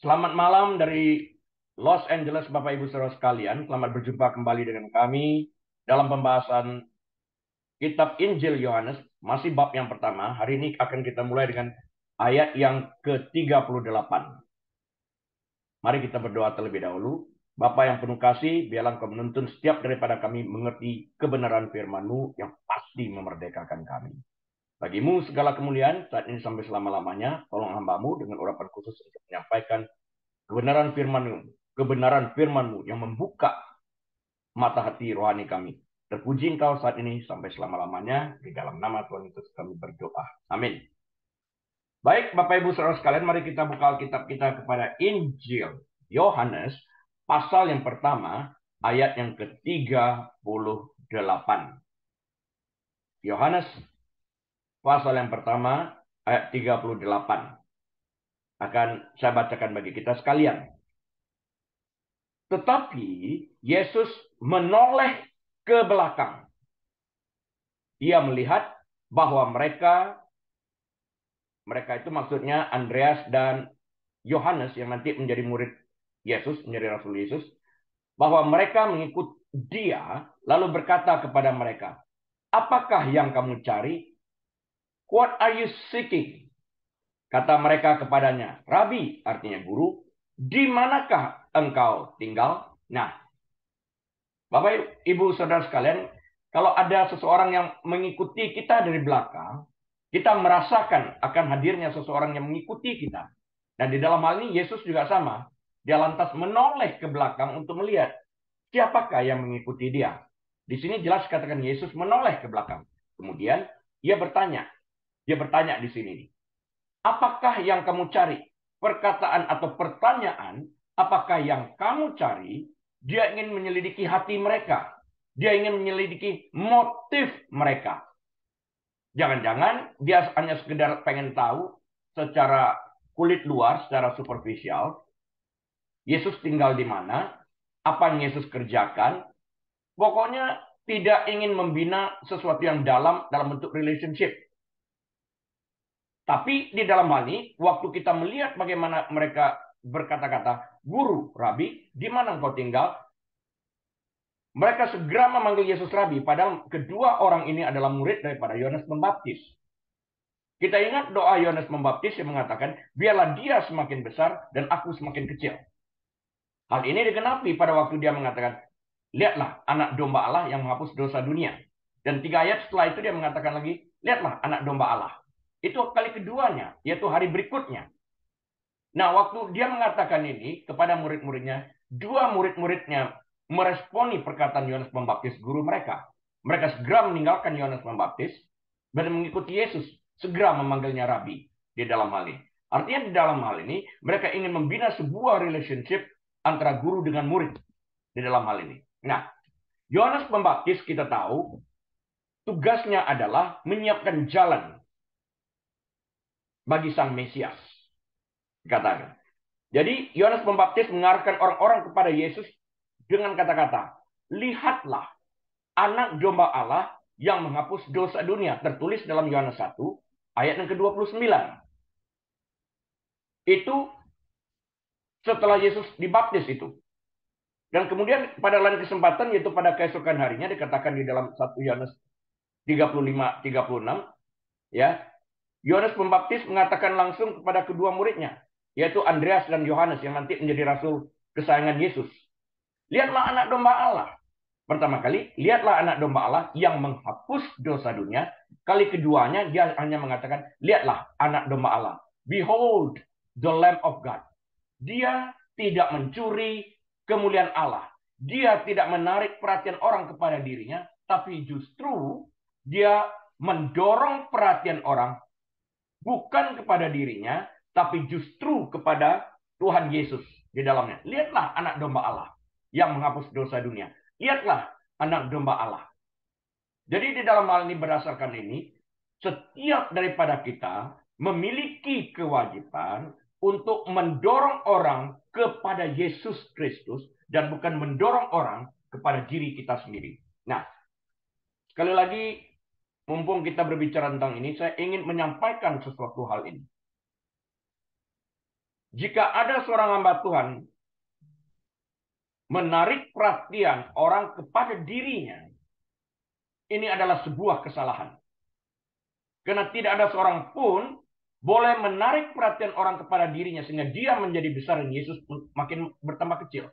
Selamat malam dari Los Angeles, Bapak Ibu Saudara sekalian. Selamat berjumpa kembali dengan kami dalam pembahasan Kitab Injil Yohanes, masih bab yang pertama. Hari ini akan kita mulai dengan ayat yang ke-38. Mari kita berdoa terlebih dahulu. Bapa yang penuh kasih, biarlah Engkau menuntun setiap daripada kami mengerti kebenaran firman-Mu yang pasti memerdekakan kami. Bagimu segala kemuliaan saat ini sampai selama-lamanya. Tolong hamba-Mu dengan urapan khusus untuk menyampaikan kebenaran firman-Mu yang membuka mata hati rohani kami. Terpuji Engkau saat ini sampai selama-lamanya. Di dalam nama Tuhan Yesus kami berdoa. Amin. Baik, Bapak Ibu Saudara sekalian, mari kita buka Alkitab kita kepada Injil Yohanes, pasal yang pertama, ayat yang ke-38. Yohanes, pasal yang pertama, ayat 38. Akan saya bacakan bagi kita sekalian. Tetapi Yesus menoleh ke belakang. Ia melihat bahwa mereka itu maksudnya Andreas dan Yohanes yang nanti menjadi murid Yesus, menjadi Rasul Yesus, bahwa mereka mengikut dia, lalu berkata kepada mereka, "Apakah yang kamu cari? What are you seeking?" Kata mereka kepadanya, "Rabi," artinya guru, "di manakah engkau tinggal?" Nah, Bapak, Ibu, Saudara sekalian, kalau ada seseorang yang mengikuti kita dari belakang, kita merasakan akan hadirnya seseorang yang mengikuti kita. Dan di dalam hal ini Yesus juga sama. Dia lantas menoleh ke belakang untuk melihat siapakah yang mengikuti dia. Di sini jelas katakan Yesus menoleh ke belakang. Kemudian ia bertanya. Dia bertanya di sini. Apakah yang kamu cari? Perkataan atau pertanyaan, apakah yang kamu cari? Dia ingin menyelidiki hati mereka. Dia ingin menyelidiki motif mereka. Jangan-jangan dia hanya sekedar pengen tahu secara kulit luar, secara superficial, Yesus tinggal di mana, apa yang Yesus kerjakan. Pokoknya tidak ingin membina sesuatu yang dalam bentuk relationship. Tapi di dalam hal ini, waktu kita melihat bagaimana mereka berkata-kata, "Guru, Rabi, di mana engkau tinggal?" Mereka segera memanggil Yesus Rabi, padahal kedua orang ini adalah murid daripada Yohanes Pembaptis. Kita ingat doa Yohanes Pembaptis yang mengatakan, "Biarlah dia semakin besar dan aku semakin kecil." Hal ini digenapi pada waktu dia mengatakan, "Lihatlah anak domba Allah yang menghapus dosa dunia." Dan 3 ayat setelah itu dia mengatakan lagi, "Lihatlah anak domba Allah." Itu kali keduanya, yaitu hari berikutnya. Nah, waktu dia mengatakan ini kepada murid-muridnya, dua murid-muridnya meresponi perkataan Yohanes Pembaptis, guru mereka. Mereka segera meninggalkan Yohanes Pembaptis dan mengikuti Yesus, segera memanggilnya Rabi di dalam hal ini. Artinya di dalam hal ini, mereka ingin membina sebuah relationship antara guru dengan murid di dalam hal ini. Nah, Yohanes Pembaptis kita tahu, tugasnya adalah menyiapkan jalan bagi Sang Mesias. Katakan. Jadi Yohanes Pembaptis mengarahkan orang-orang kepada Yesus dengan kata-kata, "Lihatlah anak domba Allah yang menghapus dosa dunia." Tertulis dalam Yohanes 1 ayat yang ke-29. Itu setelah Yesus dibaptis itu. Dan kemudian pada lain kesempatan, yaitu pada keesokan harinya, dikatakan di dalam 1 Yohanes 35-36, ya, Yohanes Pembaptis mengatakan langsung kepada kedua muridnya, yaitu Andreas dan Yohanes yang nanti menjadi rasul kesayangan Yesus. Lihatlah anak domba Allah. Pertama kali, lihatlah anak domba Allah yang menghapus dosa dunia. Kali keduanya, dia hanya mengatakan, lihatlah anak domba Allah. Behold the Lamb of God. Dia tidak mencuri kemuliaan Allah. Dia tidak menarik perhatian orang kepada dirinya, tapi justru dia mendorong perhatian orang bukan kepada dirinya, tapi justru kepada Tuhan Yesus di dalamnya. Lihatlah anak domba Allah yang menghapus dosa dunia. Lihatlah anak domba Allah. Jadi di dalam hal ini, berdasarkan ini, setiap daripada kita memiliki kewajiban untuk mendorong orang kepada Yesus Kristus dan bukan mendorong orang kepada diri kita sendiri. Nah, sekali lagi, mumpung kita berbicara tentang ini, saya ingin menyampaikan sesuatu hal ini. jika ada seorang hamba Tuhan menarik perhatian orang kepada dirinya, ini adalah sebuah kesalahan. Karena tidak ada seorang pun boleh menarik perhatian orang kepada dirinya sehingga dia menjadi besar dan Yesus makin bertambah kecil.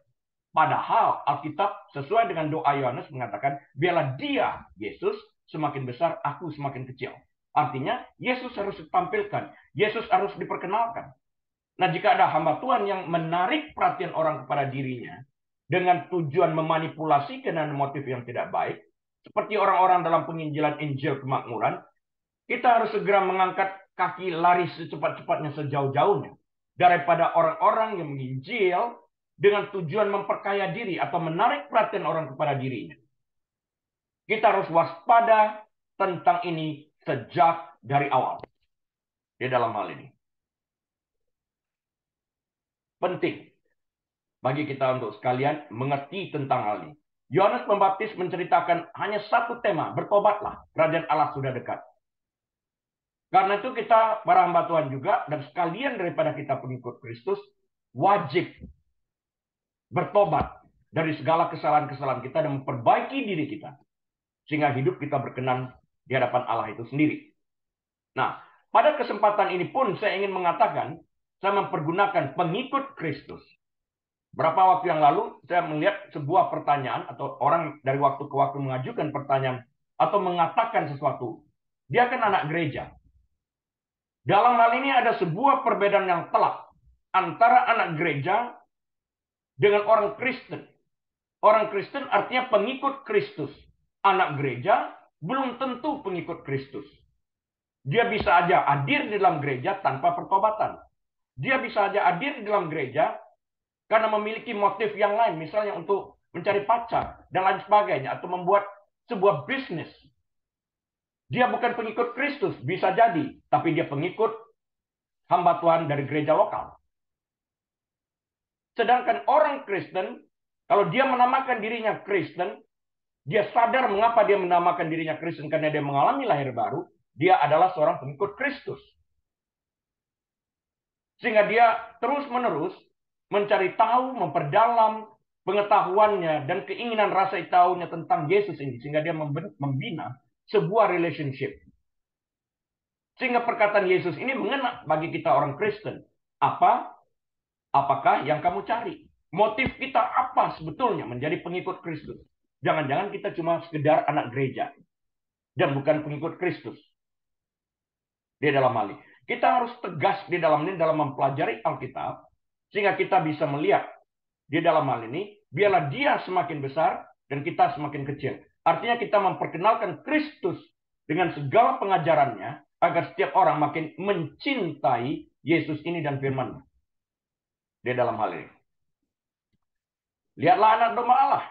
Padahal Alkitab sesuai dengan doa Yohanes mengatakan, biarlah dia, Yesus, semakin besar, aku semakin kecil. Artinya, Yesus harus ditampilkan. Yesus harus diperkenalkan. Nah, jika ada hamba Tuhan yang menarik perhatian orang kepada dirinya dengan tujuan memanipulasi dengan motif yang tidak baik, seperti orang-orang dalam penginjilan Injil kemakmuran, kita harus segera mengangkat kaki lari secepat-cepatnya sejauh-jauhnya daripada orang-orang yang menginjil dengan tujuan memperkaya diri atau menarik perhatian orang kepada dirinya. Kita harus waspada tentang ini sejak dari awal. Di dalam hal ini. Penting bagi kita untuk sekalian mengerti tentang hal ini. Yohanes Pembaptis menceritakan hanya satu tema, bertobatlah, kerajaan Allah sudah dekat. Karena itu kita para hamba Tuhan juga dan sekalian daripada kita pengikut Kristus wajib bertobat dari segala kesalahan-kesalahan kita dan memperbaiki diri kita sehingga hidup kita berkenan di hadapan Allah itu sendiri. Nah, pada kesempatan ini pun saya ingin mengatakan saya mempergunakan pengikut Kristus. Berapa waktu yang lalu saya melihat sebuah pertanyaan atau orang dari waktu ke waktu mengajukan pertanyaan atau mengatakan sesuatu. Dia kan anak gereja. Dalam hal ini ada sebuah perbedaan yang telak antara anak gereja dengan orang Kristen. Orang Kristen artinya pengikut Kristus. Anak gereja belum tentu pengikut Kristus. Dia bisa aja hadir di dalam gereja tanpa pertobatan. Dia bisa aja hadir di dalam gereja karena memiliki motif yang lain. Misalnya untuk mencari pacar dan lain sebagainya. Atau membuat sebuah bisnis. Dia bukan pengikut Kristus, bisa jadi. Tapi dia pengikut hamba Tuhan dari gereja lokal. Sedangkan orang Kristen, kalau dia menamakan dirinya Kristen, dia sadar mengapa dia menamakan dirinya Kristen. Karena dia mengalami lahir baru, dia adalah seorang pengikut Kristus. Sehingga dia terus-menerus mencari tahu, memperdalam pengetahuannya dan keinginan rasa tahunya tentang Yesus ini. Sehingga dia membina sebuah relationship. Sehingga perkataan Yesus ini mengena bagi kita orang Kristen. Apakah yang kamu cari? Motif kita apa sebetulnya menjadi pengikut Kristus? Jangan-jangan kita cuma sekedar anak gereja. Dan bukan pengikut Kristus. Di dalam hal ini. Kita harus tegas di dalam ini dalam mempelajari Alkitab. Sehingga kita bisa melihat di dalam hal ini. Biarlah dia semakin besar dan kita semakin kecil. Artinya kita memperkenalkan Kristus dengan segala pengajarannya. Agar setiap orang makin mencintai Yesus ini dan firman-Nya. Di dalam hal ini. Lihatlah anak domba Allah.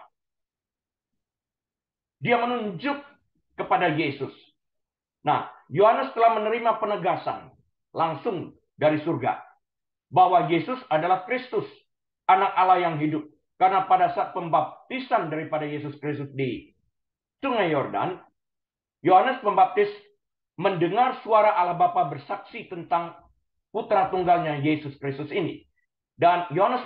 Dia menunjuk kepada Yesus. Nah, Yohanes telah menerima penegasan langsung dari surga. Bahwa Yesus adalah Kristus. Anak Allah yang hidup. Karena pada saat pembaptisan daripada Yesus Kristus di Sungai Yordan. Yohanes Pembaptis mendengar suara Allah Bapa bersaksi tentang putra tunggalnya Yesus Kristus ini. Dan Yohanes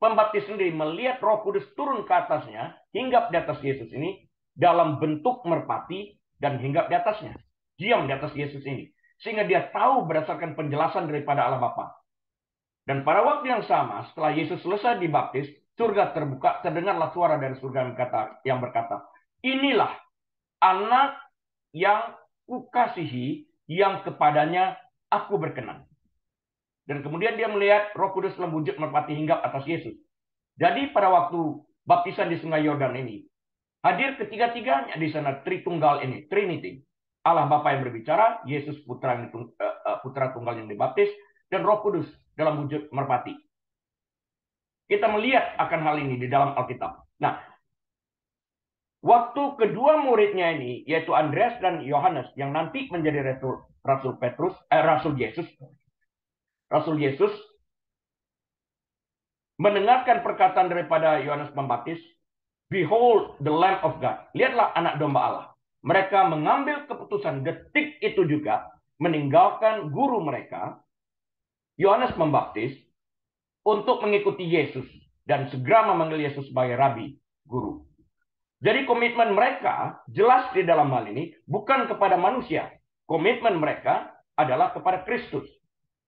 Pembaptis sendiri melihat Roh Kudus turun ke atasnya, hinggap di atas Yesus ini, dalam bentuk merpati, dan hinggap di atasnya. Diam di atas Yesus ini. Sehingga dia tahu berdasarkan penjelasan daripada Allah Bapa. Dan pada waktu yang sama, setelah Yesus selesai dibaptis, surga terbuka, terdengarlah suara dari surga yang berkata, inilah anak yang kukasihi, yang kepadanya aku berkenan. Dan kemudian dia melihat Roh Kudus dalam wujud merpati hinggap atas Yesus. Jadi pada waktu baptisan di Sungai Yordan ini, hadir ketiga-tiganya di sana Tritunggal ini, Trinity. Allah Bapa yang berbicara, Yesus putra tunggal yang dibaptis, dan Roh Kudus dalam wujud merpati. Kita melihat akan hal ini di dalam Alkitab. Nah, waktu kedua muridnya ini, yaitu Andreas dan Yohanes, yang nanti menjadi Rasul Yesus, mendengarkan perkataan daripada Yohanes Pembaptis, behold the Lamb of God. Lihatlah anak domba Allah. Mereka mengambil keputusan detik itu juga, meninggalkan guru mereka, Yohanes Pembaptis, untuk mengikuti Yesus dan segera memanggil Yesus sebagai Rabi, Guru. Jadi komitmen mereka jelas di dalam hal ini bukan kepada manusia. Komitmen mereka adalah kepada Kristus.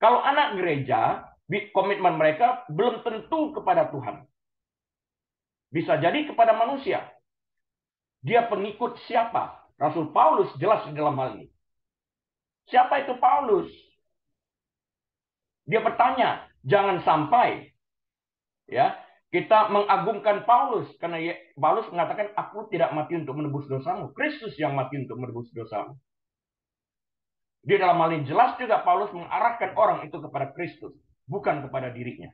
Kalau anak gereja, komitmen mereka belum tentu kepada Tuhan. Bisa jadi kepada manusia. Dia pengikut siapa? Rasul Paulus jelas di dalam hal ini. Siapa itu Paulus? Dia bertanya, jangan sampai ya kita mengagungkan Paulus karena Paulus mengatakan aku tidak mati untuk menebus dosamu, Kristus yang mati untuk menebus dosamu. Di dalam hal ini jelas juga Paulus mengarahkan orang itu kepada Kristus, bukan kepada dirinya.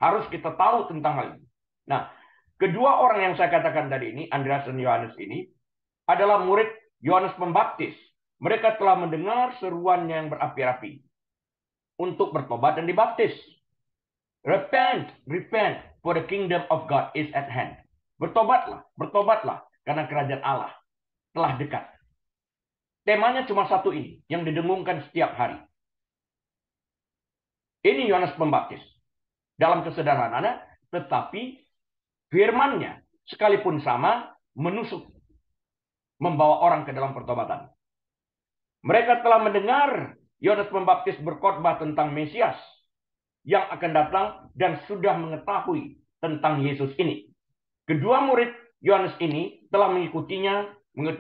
Harus kita tahu tentang hal ini. Nah, kedua orang yang saya katakan tadi ini, Andreas dan Yohanes ini, adalah murid Yohanes Pembaptis. Mereka telah mendengar seruannya yang berapi-api untuk bertobat dan dibaptis. Repent, repent, for the kingdom of God is at hand. Bertobatlah, bertobatlah, karena kerajaan Allah telah dekat. Temanya cuma satu ini, yang didengungkan setiap hari. Ini Yohanes Pembaptis. Dalam kesederhanaannya, tetapi firman-Nya sekalipun sama, menusuk, membawa orang ke dalam pertobatan. Mereka telah mendengar Yohanes Pembaptis berkhotbah tentang Mesias yang akan datang dan sudah mengetahui tentang Yesus ini. Kedua murid Yohanes ini telah mengikuti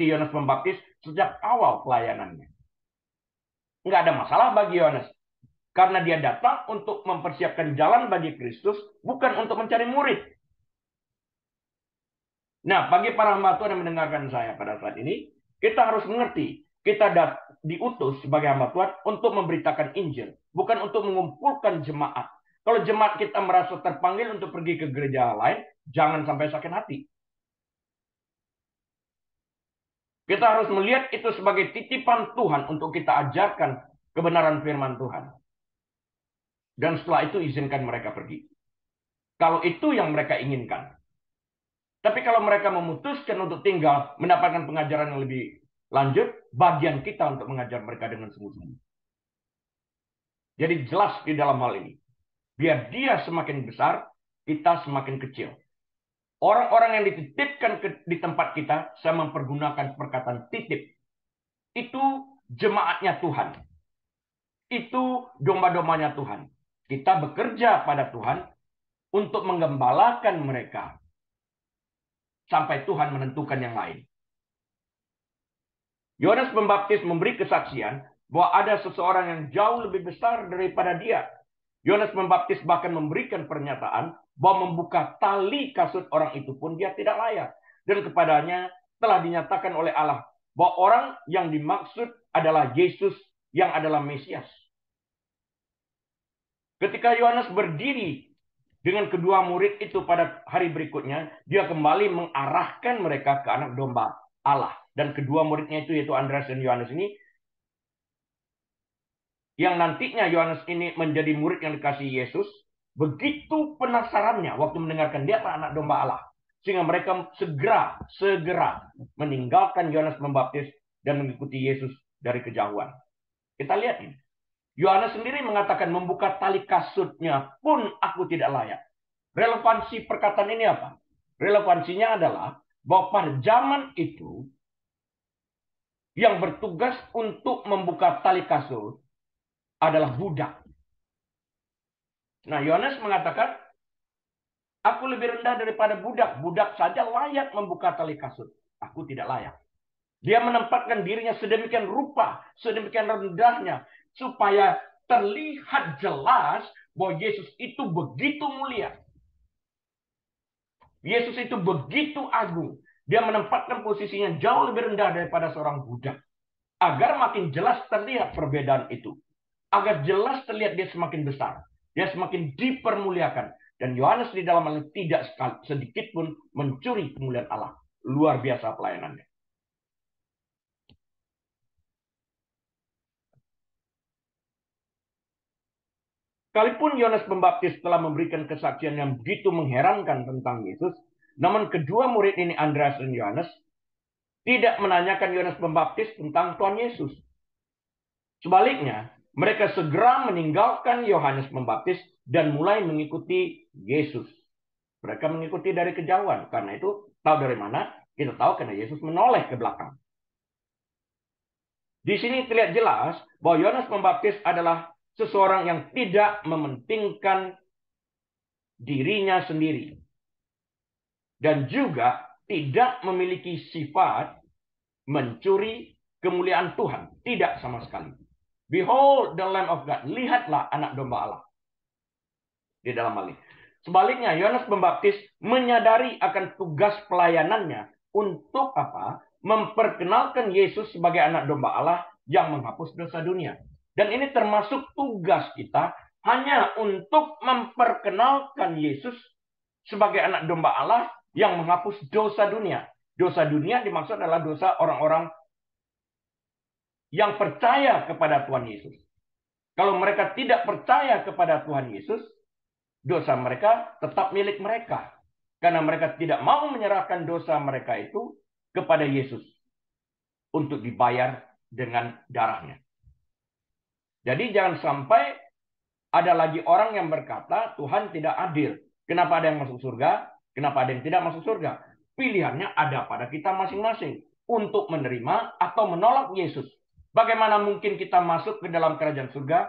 Yohanes Pembaptis sejak awal pelayanannya. Enggak ada masalah bagi Yohanes. Karena dia datang untuk mempersiapkan jalan bagi Kristus, bukan untuk mencari murid. Nah, bagi para hamba Tuhan yang mendengarkan saya pada saat ini, kita harus mengerti, kita diutus sebagai hamba Tuhan untuk memberitakan Injil, bukan untuk mengumpulkan jemaat. Kalau jemaat kita merasa terpanggil untuk pergi ke gereja lain, jangan sampai sakit hati. Kita harus melihat itu sebagai titipan Tuhan untuk kita ajarkan kebenaran firman Tuhan. Dan setelah itu izinkan mereka pergi. Kalau itu yang mereka inginkan. Tapi kalau mereka memutuskan untuk tinggal, mendapatkan pengajaran yang lebih lanjut, bagian kita untuk mengajar mereka dengan sungguh-sungguh. Jadi jelas di dalam hal ini. Biar dia semakin besar, kita semakin kecil. Orang-orang yang dititipkan di tempat kita, saya mempergunakan perkataan titip. Itu jemaatnya Tuhan. Itu domba-dombanya Tuhan. Kita bekerja pada Tuhan untuk menggembalakan mereka sampai Tuhan menentukan yang lain. Yohanes Pembaptis memberi kesaksian bahwa ada seseorang yang jauh lebih besar daripada dia. Yohanes Pembaptis bahkan memberikan pernyataan bahwa membuka tali kasut orang itu pun dia tidak layak. Dan kepadanya telah dinyatakan oleh Allah bahwa orang yang dimaksud adalah Yesus yang adalah Mesias. Ketika Yohanes berdiri dengan kedua murid itu pada hari berikutnya, dia kembali mengarahkan mereka ke anak domba Allah. Dan kedua muridnya itu, yaitu Andreas dan Yohanes ini, yang nantinya Yohanes ini menjadi murid yang dikasihi Yesus, begitu penasarannya waktu mendengarkan dia adalah anak domba Allah. Sehingga mereka segera meninggalkan Yohanes Pembaptis dan mengikuti Yesus dari kejauhan. Kita lihat ini. Yohanes sendiri mengatakan membuka tali kasutnya pun aku tidak layak. Relevansi perkataan ini apa? Relevansinya adalah bahwa pada zaman itu yang bertugas untuk membuka tali kasut adalah budak. Nah, Yohanes mengatakan, aku lebih rendah daripada budak. Budak saja layak membuka tali kasut. Aku tidak layak. Dia menempatkan dirinya sedemikian rupa, sedemikian rendahnya, supaya terlihat jelas bahwa Yesus itu begitu mulia. Yesus itu begitu agung. Dia menempatkan posisinya jauh lebih rendah daripada seorang budak. Agar makin jelas terlihat perbedaan itu. Agar jelas terlihat dia semakin besar. Dia semakin dipermuliakan. Dan Yohanes di dalam hal ini tidak sedikit pun mencuri kemuliaan Allah. Luar biasa pelayanannya. Sekalipun Yohanes Pembaptis telah memberikan kesaksian yang begitu mengherankan tentang Yesus, namun kedua murid ini, Andreas dan Yohanes, tidak menanyakan Yohanes Pembaptis tentang Tuhan Yesus. Sebaliknya, mereka segera meninggalkan Yohanes Pembaptis dan mulai mengikuti Yesus. Mereka mengikuti dari kejauhan. Karena itu, tahu dari mana? Kita tahu karena Yesus menoleh ke belakang. Di sini terlihat jelas bahwa Yohanes Pembaptis adalah seseorang yang tidak mementingkan dirinya sendiri. Dan juga tidak memiliki sifat mencuri kemuliaan Tuhan. Tidak sama sekali. Behold the Lamb of God. Lihatlah anak domba Allah. Di dalam hal ini. Sebaliknya, Yohanes Pembaptis menyadari akan tugas pelayanannya untuk apa? Memperkenalkan Yesus sebagai anak domba Allah yang menghapus dosa dunia. Dan ini termasuk tugas kita hanya untuk memperkenalkan Yesus sebagai anak domba Allah yang menghapus dosa dunia. Dosa dunia dimaksud adalah dosa orang-orang yang percaya kepada Tuhan Yesus. Kalau mereka tidak percaya kepada Tuhan Yesus, dosa mereka tetap milik mereka. Karena mereka tidak mau menyerahkan dosa mereka itu kepada Yesus untuk dibayar dengan darahnya. Jadi jangan sampai ada lagi orang yang berkata Tuhan tidak adil. Kenapa ada yang masuk surga? Kenapa ada yang tidak masuk surga? Pilihannya ada pada kita masing-masing untuk menerima atau menolak Yesus. Bagaimana mungkin kita masuk ke dalam kerajaan surga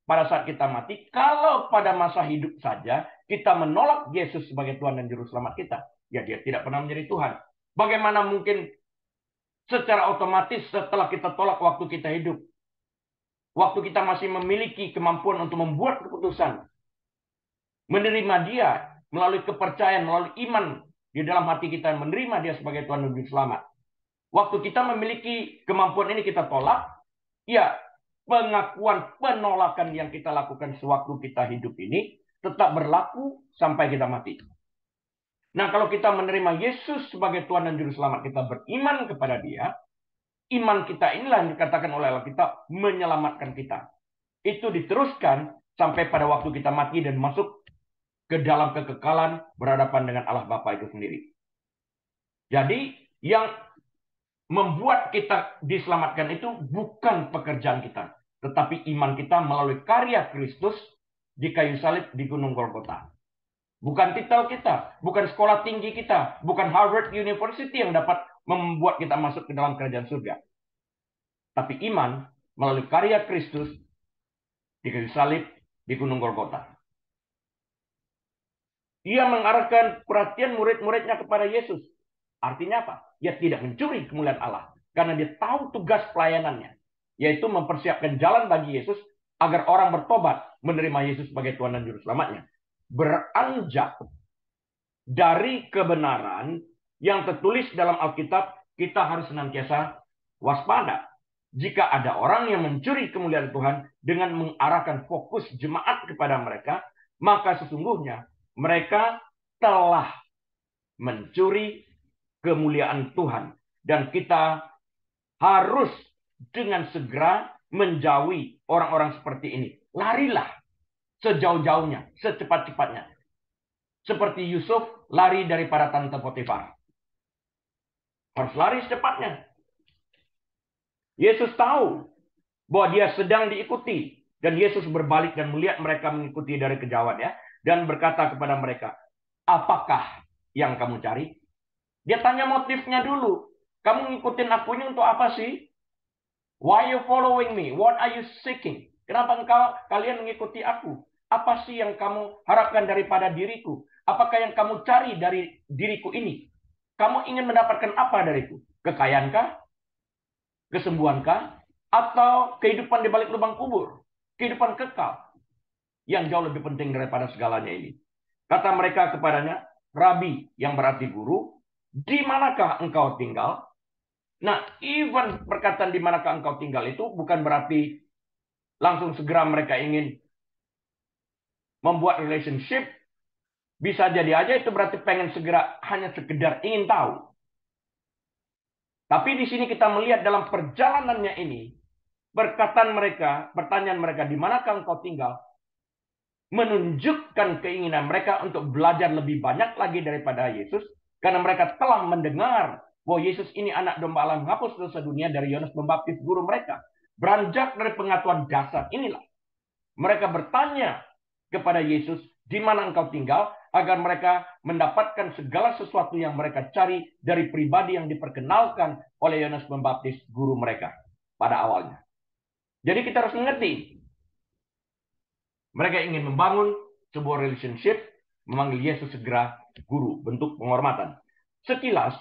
pada saat kita mati, kalau pada masa hidup saja kita menolak Yesus sebagai Tuhan dan Juru Selamat kita? Ya, dia tidak pernah menjadi Tuhan. Bagaimana mungkin secara otomatis setelah kita tolak waktu kita hidup, waktu kita masih memiliki kemampuan untuk membuat keputusan, menerima dia melalui kepercayaan, melalui iman di dalam hati kita, menerima dia sebagai Tuhan dan Juru Selamat. Waktu kita memiliki kemampuan ini kita tolak, ya pengakuan penolakan yang kita lakukan sewaktu kita hidup ini tetap berlaku sampai kita mati. Nah, kalau kita menerima Yesus sebagai Tuhan dan Juru Selamat, kita beriman kepada dia, iman kita inilah yang dikatakan oleh Alkitab menyelamatkan kita. Itu diteruskan sampai pada waktu kita mati dan masuk ke dalam kekekalan berhadapan dengan Allah Bapa itu sendiri. Jadi, yang membuat kita diselamatkan itu bukan pekerjaan kita, tetapi iman kita melalui karya Kristus di kayu salib di Gunung Golgota. Bukan titel kita, bukan sekolah tinggi kita, bukan Harvard University yang dapat membuat kita masuk ke dalam kerajaan surga. Tapi iman melalui karya Kristus di kayu salib di Gunung Golgota. Ia mengarahkan perhatian murid-muridnya kepada Yesus. Artinya apa? Dia tidak mencuri kemuliaan Allah. Karena dia tahu tugas pelayanannya. Yaitu mempersiapkan jalan bagi Yesus agar orang bertobat menerima Yesus sebagai Tuhan dan Juru Selamatnya. Beranjak dari kebenaran yang tertulis dalam Alkitab, kita harus senantiasa waspada. Jika ada orang yang mencuri kemuliaan Tuhan dengan mengarahkan fokus jemaat kepada mereka, maka sesungguhnya mereka telah mencuri kemuliaan Tuhan. Dan kita harus dengan segera menjauhi orang-orang seperti ini. Larilah sejauh-jauhnya, secepat-cepatnya. Seperti Yusuf lari daripada tante Potifar. Harus lari secepatnya. Yesus tahu bahwa dia sedang diikuti. Dan Yesus berbalik dan melihat mereka mengikuti dari kejauhan, ya. Dan berkata kepada mereka, apakah yang kamu cari? Dia tanya motifnya dulu. Kamu ngikutin aku ini untuk apa sih? Why you following me? What are you seeking? Kenapa kalian mengikuti aku? Apa sih yang kamu harapkan daripada diriku? Apakah yang kamu cari dari diriku ini? Kamu ingin mendapatkan apa dariku? Kekayaankah? Kesembuhankah? Atau kehidupan di balik lubang kubur? Kehidupan kekal yang jauh lebih penting daripada segalanya ini. Kata mereka kepadanya, Rabi, yang berarti guru, di manakah engkau tinggal? Nah, even perkataan di manakah engkau tinggal itu bukan berarti langsung segera mereka ingin membuat relationship. Bisa jadi aja itu berarti pengen segera hanya sekedar ingin tahu. Tapi di sini kita melihat dalam perjalanannya ini, pertanyaan mereka, di manakah engkau tinggal? Menunjukkan keinginan mereka untuk belajar lebih banyak lagi daripada Yesus. Karena mereka telah mendengar bahwa Yesus ini anak domba Allah menghapus dosa dunia dari Yohanes Pembaptis, guru mereka. Beranjak dari pengetahuan dasar inilah mereka bertanya kepada Yesus, di mana engkau tinggal, agar mereka mendapatkan segala sesuatu yang mereka cari dari pribadi yang diperkenalkan oleh Yohanes Pembaptis, guru mereka pada awalnya. Jadi kita harus mengerti, mereka ingin membangun sebuah relationship, memanggil Yesus segera guru, bentuk penghormatan. Sekilas,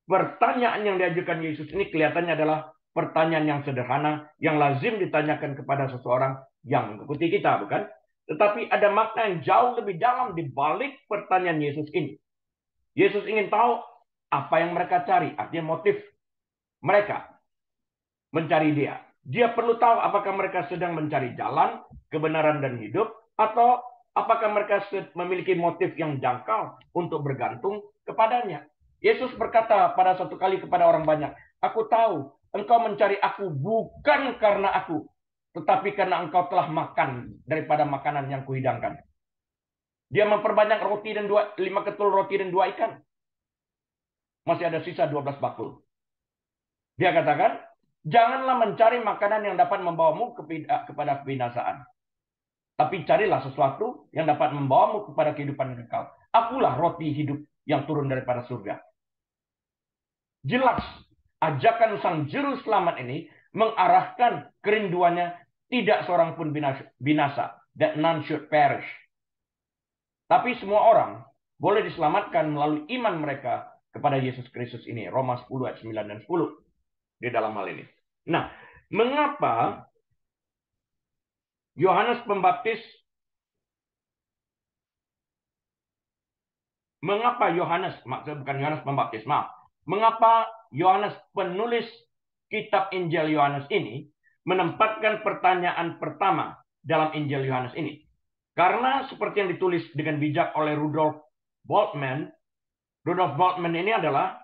pertanyaan yang diajukan Yesus ini kelihatannya adalah pertanyaan yang sederhana, yang lazim ditanyakan kepada seseorang yang mengikuti kita, bukan? Tetapi ada makna yang jauh lebih dalam di balik pertanyaan Yesus ini. Yesus ingin tahu apa yang mereka cari, artinya motif mereka mencari dia. Dia perlu tahu apakah mereka sedang mencari jalan, kebenaran dan hidup, atau apakah mereka memiliki motif yang dangkal untuk bergantung kepadanya. Yesus berkata pada satu kali kepada orang banyak, aku tahu engkau mencari aku bukan karena aku, tetapi karena engkau telah makan daripada makanan yang kuhidangkan. Dia memperbanyak roti dan 5 ketul roti dan 2 ikan. Masih ada sisa 12 bakul. Dia katakan, janganlah mencari makanan yang dapat membawamu kepada kebinasaan. Tapi carilah sesuatu yang dapat membawamu kepada kehidupan kekal. Akulah roti hidup yang turun daripada surga. Jelas, ajakan sang juru selamat ini mengarahkan kerinduannya tidak seorang pun binasa. That none should perish. Tapi semua orang boleh diselamatkan melalui iman mereka kepada Yesus Kristus ini. Roma 10 ayat 9 dan 10 di dalam hal ini. Nah, mengapa Yohanes Pembaptis mengapa Yohanes penulis kitab Injil Yohanes ini menempatkan pertanyaan pertama dalam Injil Yohanes ini? Karena seperti yang ditulis dengan bijak oleh Rudolf Bultmann ini adalah,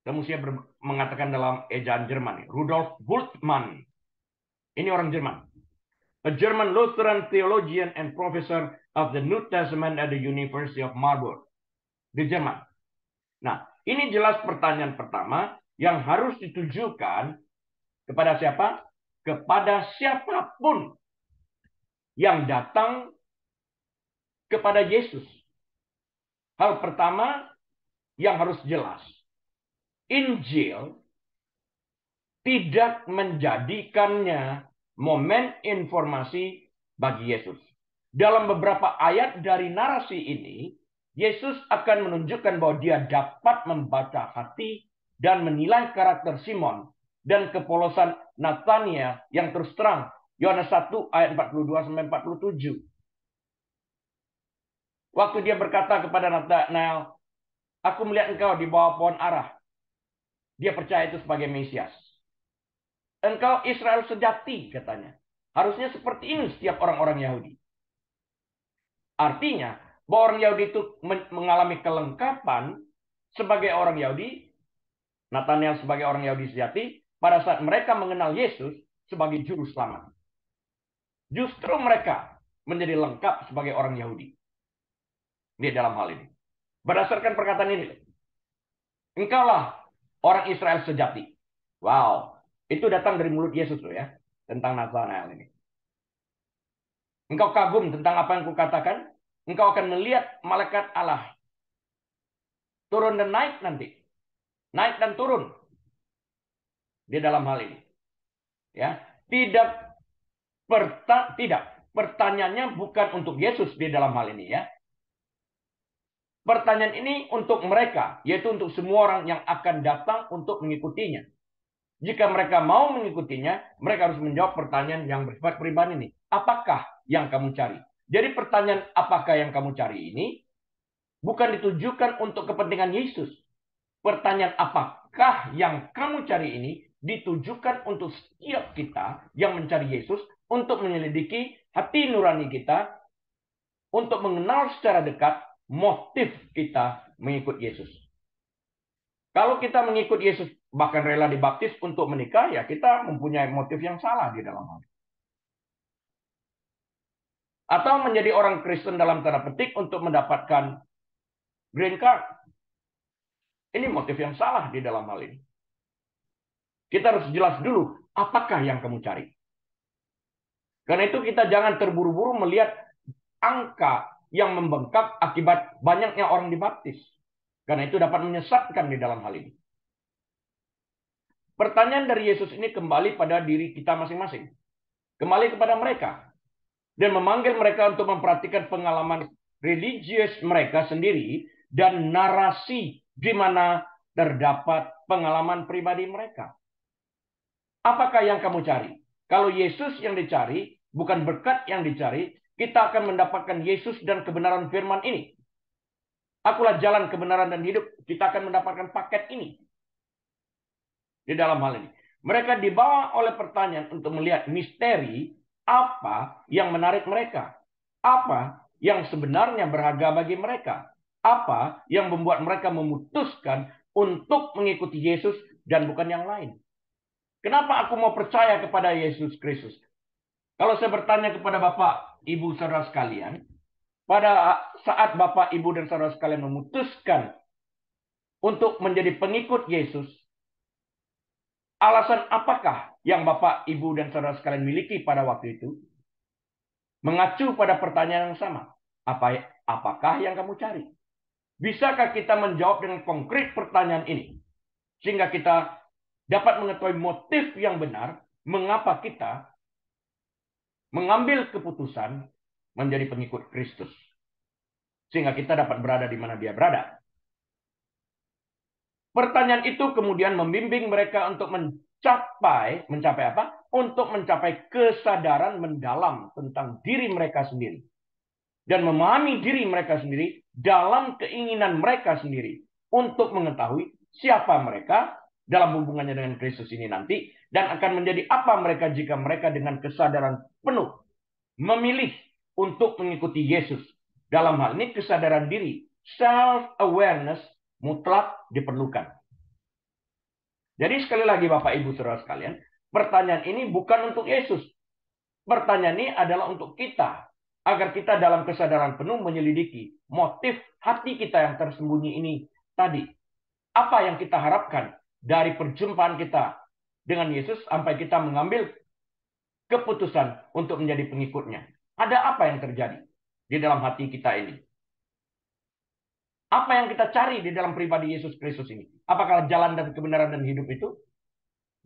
saya mesti mengatakan dalam ejaan Jerman, Rudolf Bultmann. Ini orang Jerman. A German Lutheran theologian and professor of the New Testament at the University of Marburg. Di Jerman. Nah, ini jelas pertanyaan pertama yang harus ditujukan kepada siapa? Kepada siapapun yang datang kepada Yesus. Hal pertama yang harus jelas. Injil tidak menjadikannya momen informasi bagi Yesus. Dalam beberapa ayat dari narasi ini, Yesus akan menunjukkan bahwa dia dapat membaca hati dan menilai karakter Simon dan kepolosan Nathaniel yang terus terang. Yohanes 1 ayat 42 sampai 47. Waktu dia berkata kepada Nathanael, aku melihat engkau di bawah pohon ara. Dia percaya itu sebagai Mesias. Engkau Israel sejati, katanya. Harusnya seperti ini setiap orang-orang Yahudi. Artinya, bahwa orang Yahudi itu mengalami kelengkapan sebagai orang Yahudi, Nathanael sebagai orang Yahudi sejati, pada saat mereka mengenal Yesus sebagai juru selamat. Justru mereka menjadi lengkap sebagai orang Yahudi. Di dalam hal ini. Berdasarkan perkataan ini, engkaulah orang Israel sejati. Wow, itu datang dari mulut Yesus loh ya, tentang Nathanael ini. Engkau kagum tentang apa yang kukatakan? Engkau akan melihat malaikat Allah turun dan naik nanti. Naik dan turun di dalam hal ini. Ya, tidak. Pertanyaannya bukan untuk Yesus di dalam hal ini ya. Pertanyaan ini untuk mereka, yaitu untuk semua orang yang akan datang untuk mengikutinya. Jika mereka mau mengikutinya, mereka harus menjawab pertanyaan yang bersifat pribadi ini. Apakah yang kamu cari? Jadi pertanyaan apakah yang kamu cari ini bukan ditujukan untuk kepentingan Yesus. Pertanyaan apakah yang kamu cari ini ditujukan untuk setiap kita yang mencari Yesus untuk menyelidiki hati nurani kita, untuk mengenal secara dekat motif kita mengikut Yesus. Kalau kita mengikut Yesus bahkan rela dibaptis untuk menikah, ya kita mempunyai motif yang salah di dalam hal. Atau menjadi orang Kristen dalam tanda petik untuk mendapatkan green card. Ini motif yang salah di dalam hal ini. Kita harus jelas dulu Apakah yang kamu cari? Karena itu kita jangan terburu-buru melihat angka yang membengkak akibat banyaknya orang dibaptis. Karena itu dapat menyesatkan di dalam hal ini. Pertanyaan dari Yesus ini kembali pada diri kita masing-masing. Kembali kepada mereka. Dan memanggil mereka untuk memperhatikan pengalaman religius mereka sendiri dan narasi di mana terdapat pengalaman pribadi mereka. Apakah yang kamu cari? Kalau Yesus yang dicari, bukan berkat yang dicari, kita akan mendapatkan Yesus dan kebenaran firman ini. Akulah jalan, kebenaran, dan hidup. Kita akan mendapatkan paket ini. Di dalam hal ini. Mereka dibawa oleh pertanyaan untuk melihat misteri apa yang menarik mereka. Apa yang sebenarnya berharga bagi mereka. Apa yang membuat mereka memutuskan untuk mengikuti Yesus dan bukan yang lain. Kenapa aku mau percaya kepada Yesus Kristus? Kalau saya bertanya kepada Bapak, Ibu, Saudara sekalian, pada saat Bapak, Ibu, dan Saudara sekalian memutuskan untuk menjadi pengikut Yesus, alasan apakah yang Bapak, Ibu, dan Saudara sekalian miliki pada waktu itu? Mengacu pada pertanyaan yang sama. Apakah yang kamu cari? Bisakah kita menjawab dengan konkret pertanyaan ini? Sehingga kita dapat mengetahui motif yang benar mengapa kita mengambil keputusan menjadi pengikut Kristus. Sehingga kita dapat berada di mana dia berada. Pertanyaan itu kemudian membimbing mereka untuk mencapai apa? Untuk mencapai kesadaran mendalam tentang diri mereka sendiri. Dan memahami diri mereka sendiri dalam keinginan mereka sendiri. Untuk mengetahui siapa mereka dalam hubungannya dengan Kristus ini nanti. Dan akan menjadi apa mereka jika mereka dengan kesadaran penuh memilih untuk mengikuti Yesus. Dalam hal ini kesadaran diri. Self-awareness mutlak diperlukan. Jadi sekali lagi Bapak Ibu Saudara sekalian, pertanyaan ini bukan untuk Yesus. Pertanyaan ini adalah untuk kita. Agar kita dalam kesadaran penuh menyelidiki motif hati kita yang tersembunyi ini tadi. Apa yang kita harapkan dari perjumpaan kita dengan Yesus sampai kita mengambil keputusan untuk menjadi pengikutnya. Ada apa yang terjadi di dalam hati kita ini? Apa yang kita cari di dalam pribadi Yesus Kristus ini? Apakah jalan dan kebenaran dan hidup itu?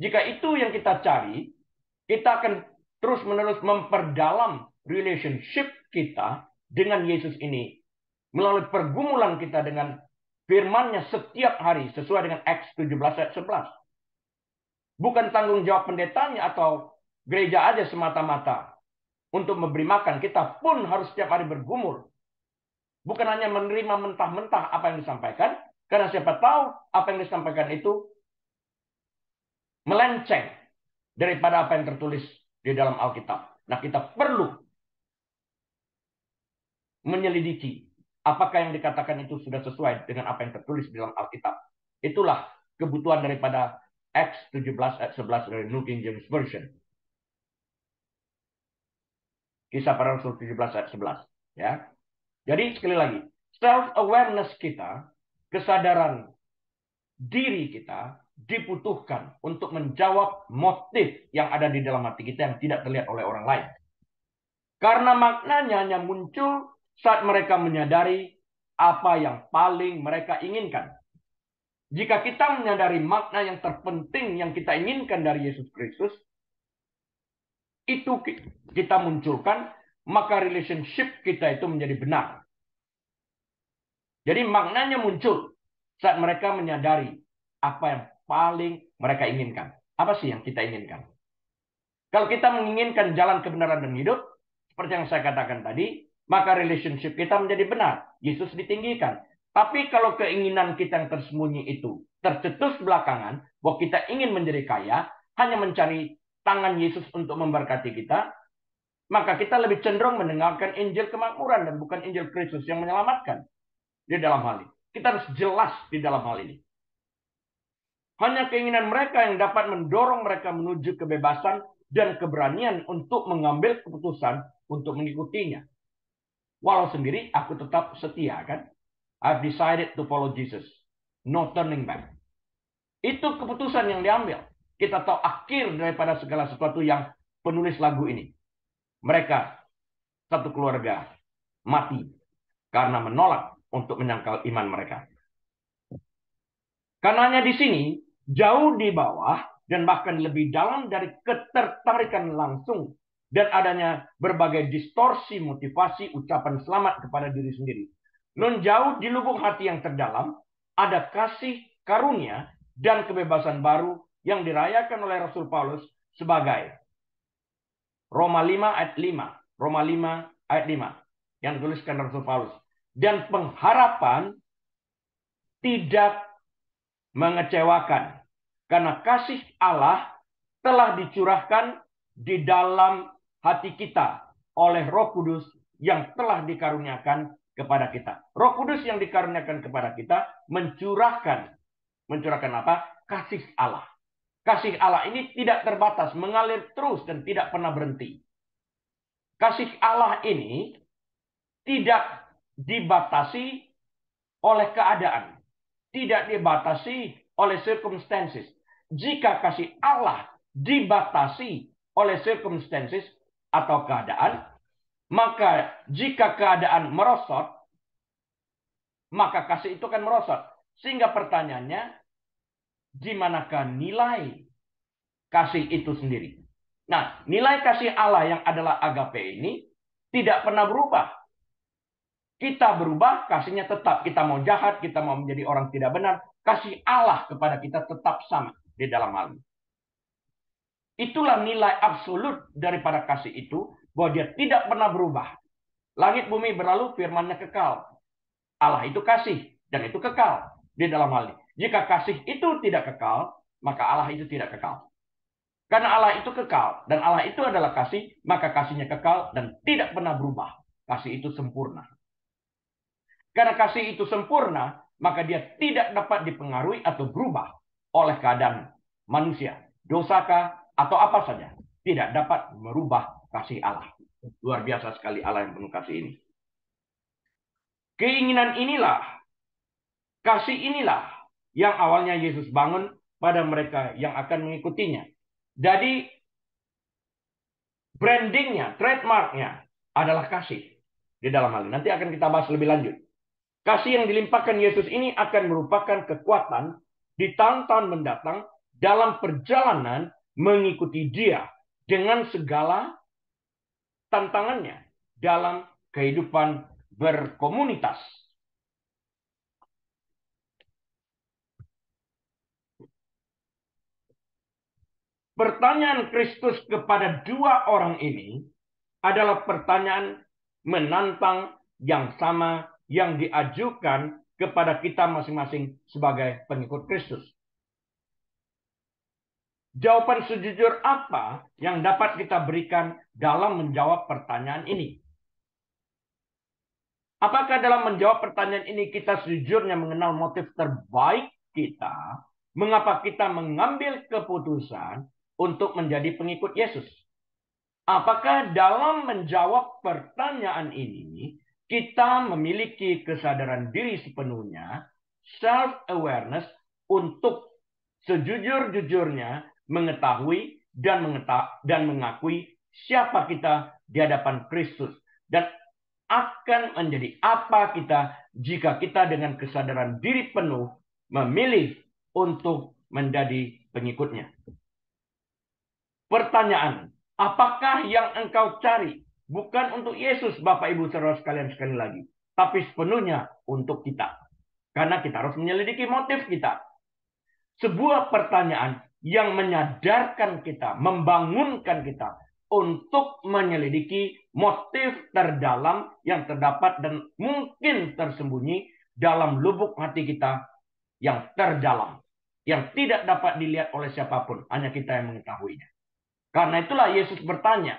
Jika itu yang kita cari, kita akan terus-menerus memperdalam relationship kita dengan Yesus ini. Melalui pergumulan kita dengan firman-Nya setiap hari sesuai dengan Acts 17 ayat 11. Bukan tanggung jawab pendetanya atau gereja aja semata-mata untuk memberi makan. Kita pun harus setiap hari bergumul. Bukan hanya menerima mentah-mentah apa yang disampaikan, karena siapa tahu apa yang disampaikan itu melenceng daripada apa yang tertulis di dalam Alkitab. Nah, kita perlu menyelidiki apakah yang dikatakan itu sudah sesuai dengan apa yang tertulis di dalam Alkitab. Itulah kebutuhan daripada Acts 17 ayat 11 dari New King James Version. Kisah para Rasul 17 ayat 11. Ya. Jadi sekali lagi, self-awareness kita, kesadaran diri kita dibutuhkan untuk menjawab motif yang ada di dalam hati kita yang tidak terlihat oleh orang lain. Karena maknanya hanya muncul saat mereka menyadari apa yang paling mereka inginkan. Jika kita menyadari makna yang terpenting yang kita inginkan dari Yesus Kristus, itu kita munculkan, maka relationship kita itu menjadi benar. Jadi maknanya muncul saat mereka menyadari apa yang paling mereka inginkan. Apa sih yang kita inginkan? Kalau kita menginginkan jalan kebenaran dan hidup, seperti yang saya katakan tadi, maka relationship kita menjadi benar. Yesus ditinggikan. Tapi kalau keinginan kita yang tersembunyi itu tercetus belakangan, bahwa kita ingin menjadi kaya, hanya mencari tangan Yesus untuk memberkati kita, maka kita lebih cenderung mendengarkan Injil kemakmuran dan bukan Injil Kristus yang menyelamatkan di dalam hal ini. Kita harus jelas di dalam hal ini. Hanya keinginan mereka yang dapat mendorong mereka menuju kebebasan dan keberanian untuk mengambil keputusan untuk mengikutinya. Walau sendiri aku tetap setia, kan? I've decided to follow Jesus. No turning back. Itu keputusan yang diambil. kita tahu akhir daripada segala sesuatu yang penulis lagu ini. Mereka satu keluarga mati karena menolak untuk menyangkal iman mereka. Karenanya di sini jauh di bawah dan bahkan lebih dalam dari ketertarikan langsung dan adanya berbagai distorsi motivasi ucapan selamat kepada diri sendiri. Non jauh di lubuk hati yang terdalam ada kasih karunia dan kebebasan baru yang dirayakan oleh Rasul Paulus sebagai Roma 5 ayat 5. Roma 5 ayat 5 yang dituliskan Rasul Paulus. Dan pengharapan tidak mengecewakan. Karena kasih Allah telah dicurahkan di dalam hati kita oleh Roh Kudus yang telah dikaruniakan kepada kita. Roh Kudus yang dikaruniakan kepada kita mencurahkan apa? Kasih Allah. Kasih Allah ini tidak terbatas, mengalir terus dan tidak pernah berhenti. Kasih Allah ini tidak dibatasi oleh keadaan, tidak dibatasi oleh circumstances. Jika kasih Allah dibatasi oleh circumstances atau keadaan, maka jika keadaan merosot, maka kasih itu akan merosot. Sehingga pertanyaannya, di manakah nilai kasih itu sendiri? Nah, nilai kasih Allah yang adalah agape ini tidak pernah berubah. Kita berubah, kasihnya tetap. Kita mau jahat, kita mau menjadi orang tidak benar, kasih Allah kepada kita tetap sama di dalam hal ini. Itulah nilai absolut daripada kasih itu, bahwa dia tidak pernah berubah. Langit bumi berlalu, firman-Nya kekal. Allah itu kasih, dan itu kekal di dalam hal ini. Jika kasih itu tidak kekal, maka Allah itu tidak kekal. Karena Allah itu kekal, dan Allah itu adalah kasih, maka kasihnya kekal dan tidak pernah berubah. Kasih itu sempurna. Karena kasih itu sempurna, maka dia tidak dapat dipengaruhi atau berubah oleh keadaan manusia. Dosakah atau apa saja. Tidak dapat merubah kasih Allah. Luar biasa sekali Allah yang penuh kasih ini. Keinginan inilah, kasih inilah yang awalnya Yesus bangun pada mereka yang akan mengikutinya. Jadi brandingnya, trademarknya adalah kasih di dalam hal ini. Nanti akan kita bahas lebih lanjut. Kasih yang dilimpahkan Yesus ini akan merupakan kekuatan di tahun-tahun mendatang dalam perjalanan mengikuti Dia dengan segala tantangannya dalam kehidupan berkomunitas. Pertanyaan Kristus kepada dua orang ini adalah pertanyaan menantang yang sama yang diajukan kepada kita masing-masing sebagai pengikut Kristus. Jawaban sejujur apa yang dapat kita berikan dalam menjawab pertanyaan ini? Apakah dalam menjawab pertanyaan ini kita sejujurnya mengenal motif terbaik kita? Mengapa kita mengambil keputusan untuk menjadi pengikut Yesus? Apakah dalam menjawab pertanyaan ini kita memiliki kesadaran diri sepenuhnya, self-awareness, untuk sejujur-jujurnya mengetahui dan mengakui siapa kita di hadapan Kristus, dan akan menjadi apa kita jika kita dengan kesadaran diri penuh memilih untuk menjadi pengikutnya. Pertanyaan, apakah yang engkau cari bukan untuk Yesus, Bapak Ibu Saudara sekalian, sekali lagi, tapi sepenuhnya untuk kita. Karena kita harus menyelidiki motif kita. Sebuah pertanyaan yang menyadarkan kita, membangunkan kita untuk menyelidiki motif terdalam yang terdapat dan mungkin tersembunyi dalam lubuk hati kita yang terdalam, yang tidak dapat dilihat oleh siapapun, hanya kita yang mengetahuinya. Karena itulah Yesus bertanya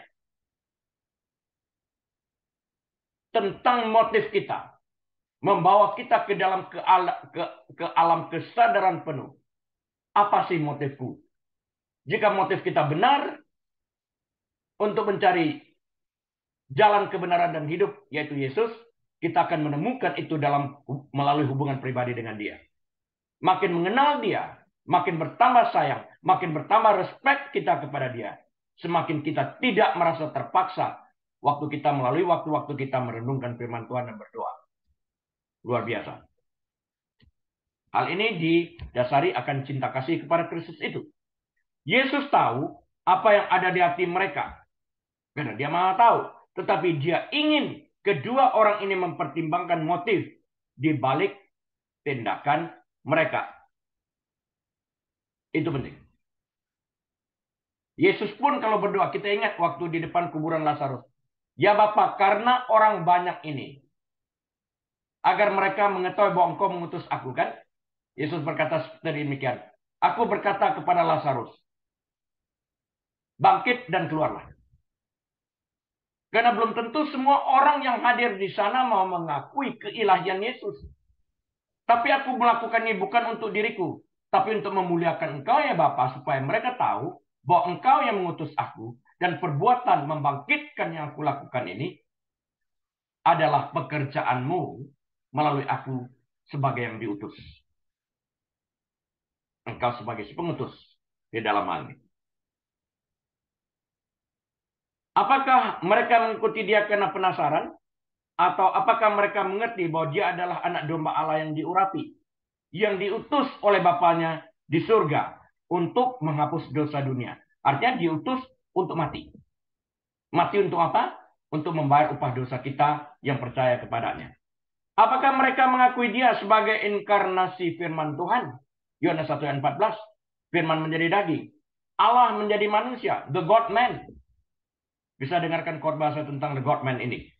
tentang motif kita, membawa kita ke dalam ke alam kesadaran penuh. Apa sih motifku? Jika motif kita benar untuk mencari jalan kebenaran dan hidup, yaitu Yesus, kita akan menemukan itu melalui hubungan pribadi dengan Dia. Makin mengenal Dia, makin bertambah sayang, makin bertambah respect kita kepada dia, semakin kita tidak merasa terpaksa waktu kita melalui waktu-waktu kita merenungkan firman Tuhan dan berdoa. Luar biasa. Hal ini didasari akan cinta kasih kepada Kristus itu. Yesus tahu apa yang ada di hati mereka. Karena dia maha tahu. Tetapi dia ingin kedua orang ini mempertimbangkan motif di balik tindakan mereka. Itu penting. Yesus pun kalau berdoa, kita ingat waktu di depan kuburan Lazarus. Ya Bapa, karena orang banyak ini, agar mereka mengetahui bahwa Engkau mengutus aku, kan? Yesus berkata seperti demikian. Aku berkata kepada Lazarus, bangkit dan keluarlah. Karena belum tentu semua orang yang hadir di sana mau mengakui keilahian Yesus. Tapi aku melakukan ini bukan untuk diriku, tapi untuk memuliakan Engkau ya Bapa, supaya mereka tahu bahwa Engkau yang mengutus aku, dan perbuatan membangkitkan yang aku lakukan ini adalah pekerjaanmu melalui aku sebagai yang diutus. Engkau sebagai pengutus di dalam hal ini. Apakah mereka mengikuti dia karena penasaran? Atau apakah mereka mengerti bahwa dia adalah anak domba Allah yang diurapi, yang diutus oleh Bapanya di surga untuk menghapus dosa dunia? Artinya diutus untuk mati. Mati untuk apa? Untuk membayar upah dosa kita yang percaya kepadanya. Apakah mereka mengakui dia sebagai inkarnasi firman Tuhan? Yohanes 1 ayat 14. Firman menjadi daging. Allah menjadi manusia. The God-man. Bisa dengarkan khotbah saya tentang The God-man ini,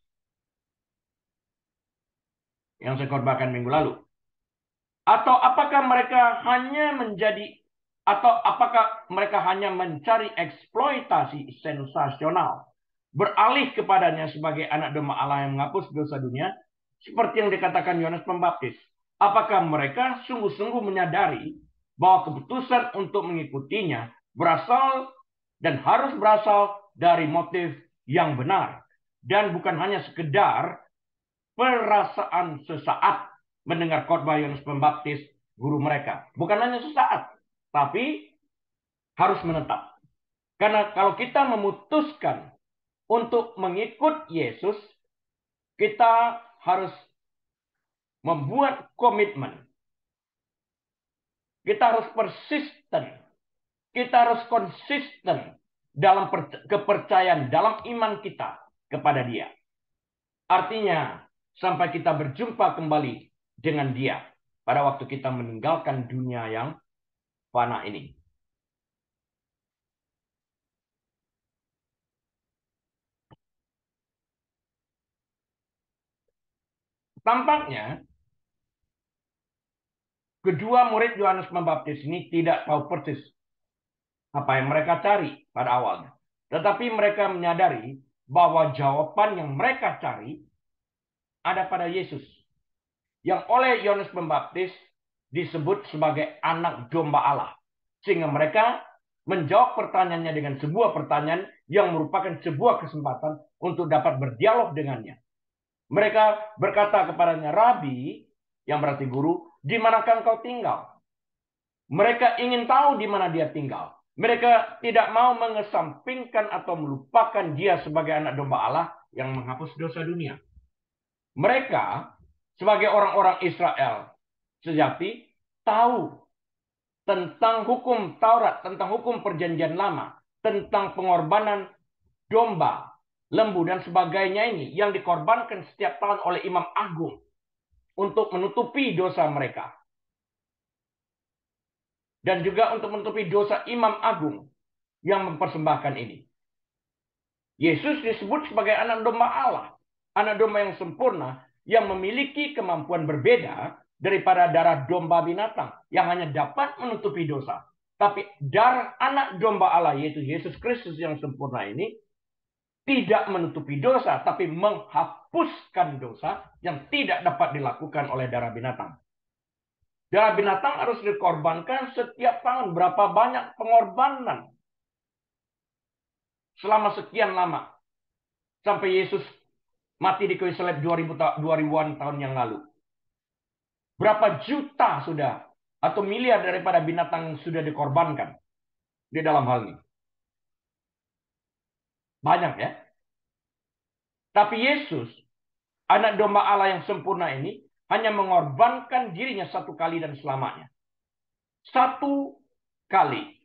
yang saya khotbahkan minggu lalu. Atau apakah mereka hanya mencari eksploitasi sensasional, beralih kepadanya sebagai anak domba Allah yang menghapus dosa dunia, seperti yang dikatakan Yohanes Pembaptis? Apakah mereka sungguh-sungguh menyadari bahwa keputusan untuk mengikutinya berasal dan harus berasal dari motif yang benar, dan bukan hanya sekedar perasaan sesaat mendengar khotbah Yohanes Pembaptis, guru mereka? Bukan hanya sesaat, tapi harus menetap. Karena kalau kita memutuskan untuk mengikut Yesus, kita harus membuat komitmen. Kita harus persisten. Kita harus konsisten dalam kepercayaan, dalam iman kita kepada dia. Artinya, sampai kita berjumpa kembali dengan dia pada waktu kita meninggalkan dunia yang fana ini. Tampaknya kedua murid Yohanes Pembaptis ini tidak tahu persis apa yang mereka cari pada awalnya. Tetapi mereka menyadari bahwa jawaban yang mereka cari ada pada Yesus, yang oleh Yohanes Pembaptis disebut sebagai anak domba Allah. Sehingga mereka menjawab pertanyaannya dengan sebuah pertanyaan yang merupakan sebuah kesempatan untuk dapat berdialog dengannya. Mereka berkata kepadanya, Rabi, yang berarti guru, di manakah engkau tinggal? Mereka ingin tahu di mana dia tinggal. Mereka tidak mau mengesampingkan atau melupakan dia sebagai anak domba Allah yang menghapus dosa dunia. Mereka sebagai orang-orang Israel sejati tahu tentang hukum Taurat, tentang hukum perjanjian lama, tentang pengorbanan domba, lembu, dan sebagainya ini yang dikorbankan setiap tahun oleh Imam Agung untuk menutupi dosa mereka. Dan juga untuk menutupi dosa Imam Agung yang mempersembahkan ini. Yesus disebut sebagai anak domba Allah. Anak domba yang sempurna, yang memiliki kemampuan berbeda daripada darah domba binatang yang hanya dapat menutupi dosa. Tapi darah anak domba Allah, yaitu Yesus Kristus yang sempurna ini, tidak menutupi dosa, tapi menghapuskan dosa yang tidak dapat dilakukan oleh darah binatang. Darah binatang harus dikorbankan setiap tahun. Berapa banyak pengorbanan selama sekian lama. Sampai Yesus mati di kayu salib 2000-an tahun yang lalu. Berapa juta sudah atau miliar daripada binatang yang sudah dikorbankan di dalam hal ini. Banyak ya. Tapi Yesus, anak domba Allah yang sempurna ini, hanya mengorbankan dirinya satu kali dan selamanya. Satu kali.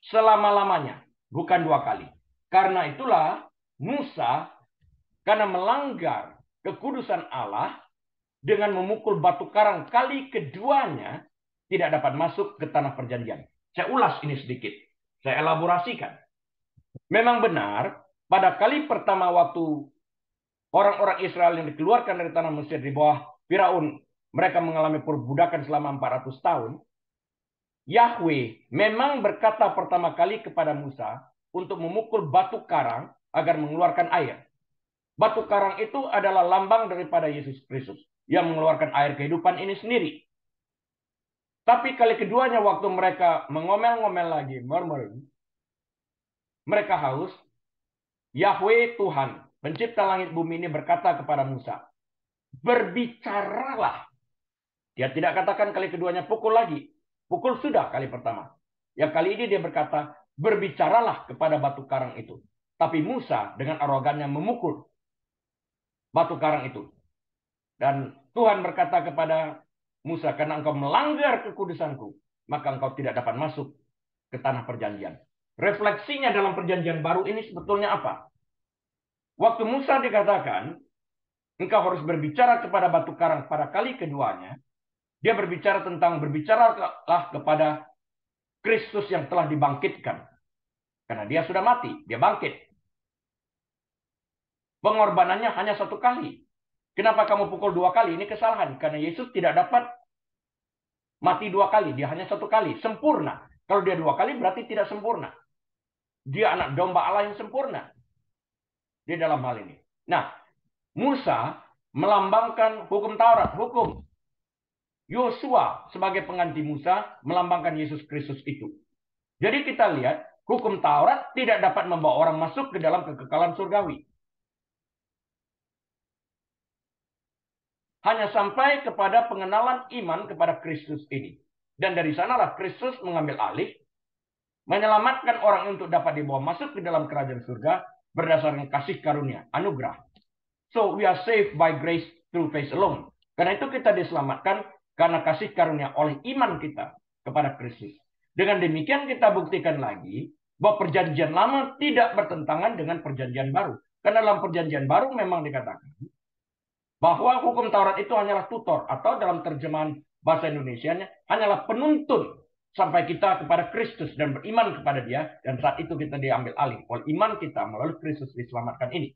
Selama-lamanya. Bukan dua kali. Karena itulah Musa, karena melanggar kekudusan Allah, dengan memukul batu karang kali keduanya, tidak dapat masuk ke tanah perjanjian. Saya ulas ini sedikit. Saya elaborasikan. Memang benar, pada kali pertama waktu orang-orang Israel yang dikeluarkan dari tanah Mesir di bawah Firaun, mereka mengalami perbudakan selama 400 tahun. Yahweh memang berkata pertama kali kepada Musa untuk memukul batu karang agar mengeluarkan air. Batu karang itu adalah lambang daripada Yesus Kristus yang mengeluarkan air kehidupan ini sendiri. Tapi kali keduanya waktu mereka mengomel-ngomel lagi, murmuring, mereka haus, Yahweh Tuhan, pencipta langit bumi ini berkata kepada Musa, berbicaralah. Dia tidak katakan kali keduanya pukul lagi. Pukul sudah kali pertama. Yang kali ini dia berkata, berbicaralah kepada batu karang itu. Tapi Musa dengan arogannya memukul batu karang itu. Dan Tuhan berkata kepada Musa, karena engkau melanggar kekudusanku, maka engkau tidak dapat masuk ke tanah perjanjian. Refleksinya dalam perjanjian baru ini sebetulnya apa? Waktu Musa dikatakan, engkau harus berbicara kepada batu karang pada kali keduanya, dia berbicara tentang berbicaralah kepada Kristus yang telah dibangkitkan. Karena dia sudah mati, dia bangkit. Pengorbanannya hanya satu kali. Kenapa kamu pukul dua kali? Ini kesalahan. Karena Yesus tidak dapat mati dua kali. Dia hanya satu kali. Sempurna. Kalau dia dua kali berarti tidak sempurna. Dia anak domba Allah yang sempurna. Di dalam hal ini. Nah, Musa melambangkan hukum Taurat. Hukum. Yosua sebagai pengganti Musa melambangkan Yesus Kristus itu. Jadi kita lihat, hukum Taurat tidak dapat membawa orang masuk ke dalam kekekalan surgawi. Hanya sampai kepada pengenalan iman kepada Kristus ini. Dan dari sanalah Kristus mengambil alih, menyelamatkan orang untuk dapat dibawa masuk ke dalam kerajaan surga berdasarkan kasih karunia, anugerah. So we are saved by grace through faith alone. Karena itu kita diselamatkan karena kasih karunia oleh iman kita kepada Kristus. Dengan demikian kita buktikan lagi bahwa perjanjian lama tidak bertentangan dengan perjanjian baru. Karena dalam perjanjian baru memang dikatakan bahwa hukum Taurat itu hanyalah tutor, atau dalam terjemahan bahasa Indonesianya hanyalah penuntun sampai kita kepada Kristus dan beriman kepada Dia, dan saat itu kita diambil alih oleh iman kita melalui Kristus diselamatkan ini.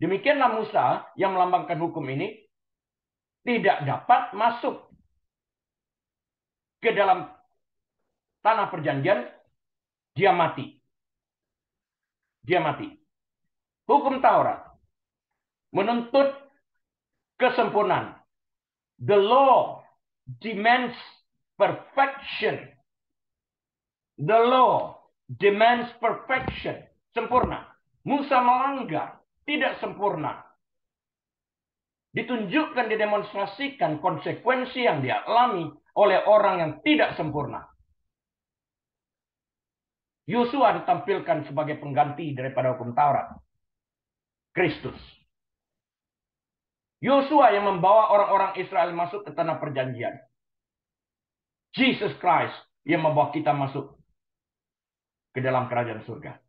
Demikianlah Musa yang melambangkan hukum ini tidak dapat masuk ke dalam tanah perjanjian, dia mati. Dia mati. Hukum Taurat menuntut kesempurnaan. The law demands perfection. The law demands perfection. Sempurna. Musa melanggar. Tidak sempurna. Ditunjukkan, didemonstrasikan konsekuensi yang dialami oleh orang yang tidak sempurna. Yosua ditampilkan sebagai pengganti daripada hukum Taurat. Kristus. Yosua yang membawa orang-orang Israel masuk ke tanah perjanjian. Jesus Christ yang membawa kita masuk ke dalam kerajaan surga.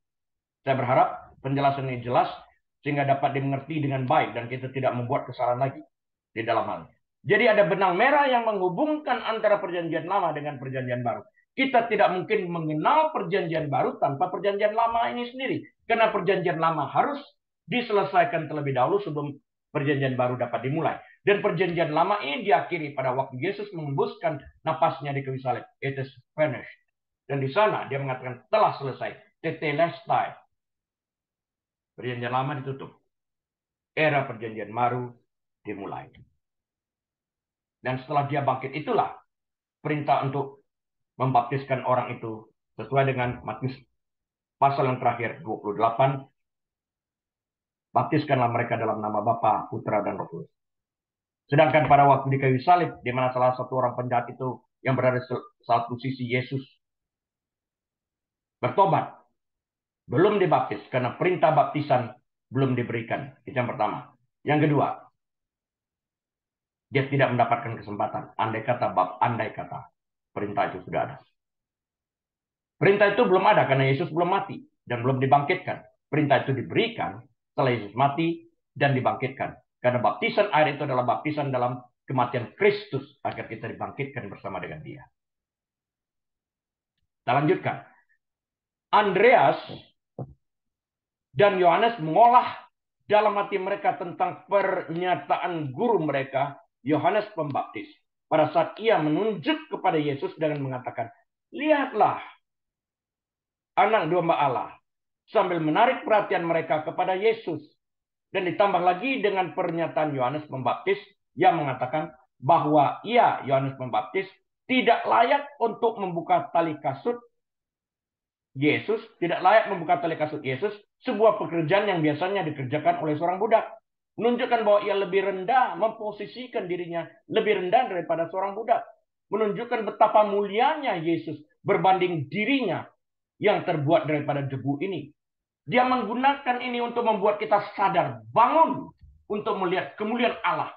Saya berharap penjelasan ini jelas sehingga dapat dimengerti dengan baik dan kita tidak membuat kesalahan lagi di dalam hal ini. Jadi ada benang merah yang menghubungkan antara perjanjian lama dengan perjanjian baru. Kita tidak mungkin mengenal perjanjian baru tanpa perjanjian lama ini sendiri. Karena perjanjian lama harus diselesaikan terlebih dahulu sebelum perjanjian baru dapat dimulai. Dan perjanjian lama ini diakhiri pada waktu Yesus mengembuskan napasnya di kayu salib. It is finished. Dan di sana dia mengatakan telah selesai. Tetelestai. Perjanjian lama ditutup. Era perjanjian baru dimulai. Dan setelah dia bangkit itulah perintah untuk membaptiskan orang itu sesuai dengan Matius pasal yang terakhir 28. Baptiskanlah mereka dalam nama Bapa, Putra, dan Roh Kudus. Sedangkan pada waktu di kayu salib, di mana salah satu orang penjahat itu yang berada di satu sisi Yesus bertobat, belum dibaptis karena perintah baptisan belum diberikan. Itu yang pertama. Yang kedua, dia tidak mendapatkan kesempatan. Andai kata perintah itu sudah ada. Perintah itu belum ada karena Yesus belum mati dan belum dibangkitkan. Perintah itu diberikan setelah Yesus mati dan dibangkitkan. Karena baptisan air itu adalah baptisan dalam kematian Kristus agar kita dibangkitkan bersama dengan Dia. Kita lanjutkan. Andreas dan Yohanes mengolah dalam hati mereka tentang pernyataan guru mereka, Yohanes Pembaptis. Pada saat ia menunjuk kepada Yesus dengan mengatakan, lihatlah anak domba Allah. Sambil menarik perhatian mereka kepada Yesus. Dan ditambah lagi dengan pernyataan Yohanes Pembaptis yang mengatakan bahwa ia, Yohanes Pembaptis, tidak layak untuk membuka tali kasut Yesus, tidak layak membuka tali kasut Yesus, sebuah pekerjaan yang biasanya dikerjakan oleh seorang budak. Menunjukkan bahwa ia lebih rendah, memposisikan dirinya lebih rendah daripada seorang budak. Menunjukkan betapa mulianya Yesus berbanding dirinya yang terbuat daripada debu ini. Dia menggunakan ini untuk membuat kita sadar, bangun untuk melihat kemuliaan Allah.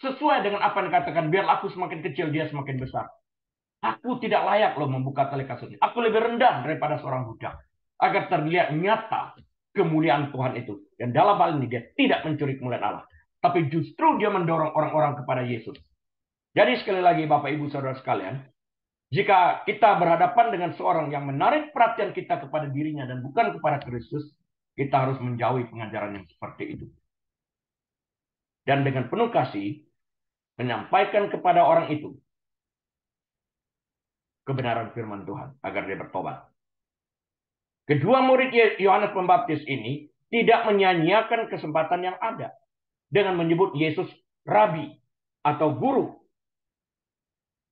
Sesuai dengan apa yang dikatakan, biar aku semakin kecil, dia semakin besar. Aku tidak layak loh membuka tali kasutnya. Aku lebih rendah daripada seorang budak. Agar terlihat nyata kemuliaan Tuhan itu. Dan dalam hal ini dia tidak mencuri kemuliaan Allah. Tapi justru dia mendorong orang-orang kepada Yesus. Jadi sekali lagi Bapak Ibu Saudara sekalian, jika kita berhadapan dengan seorang yang menarik perhatian kita kepada dirinya dan bukan kepada Kristus, kita harus menjauhi pengajaran yang seperti itu. Dan dengan penuh kasih, menyampaikan kepada orang itu kebenaran firman Tuhan agar dia bertobat. Kedua murid Yohanes Pembaptis ini tidak menyanyiakan kesempatan yang ada dengan menyebut Yesus Rabi atau guru.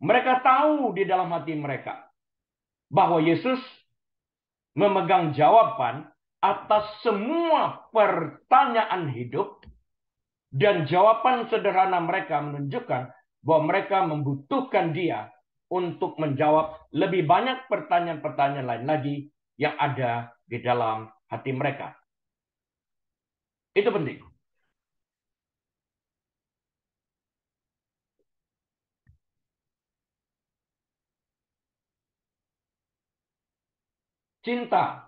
Mereka tahu di dalam hati mereka bahwa Yesus memegang jawaban atas semua pertanyaan hidup, dan jawaban sederhana mereka menunjukkan bahwa mereka membutuhkan Dia untuk menjawab lebih banyak pertanyaan-pertanyaan lain lagi yang ada di dalam hati mereka. Itu penting. Cinta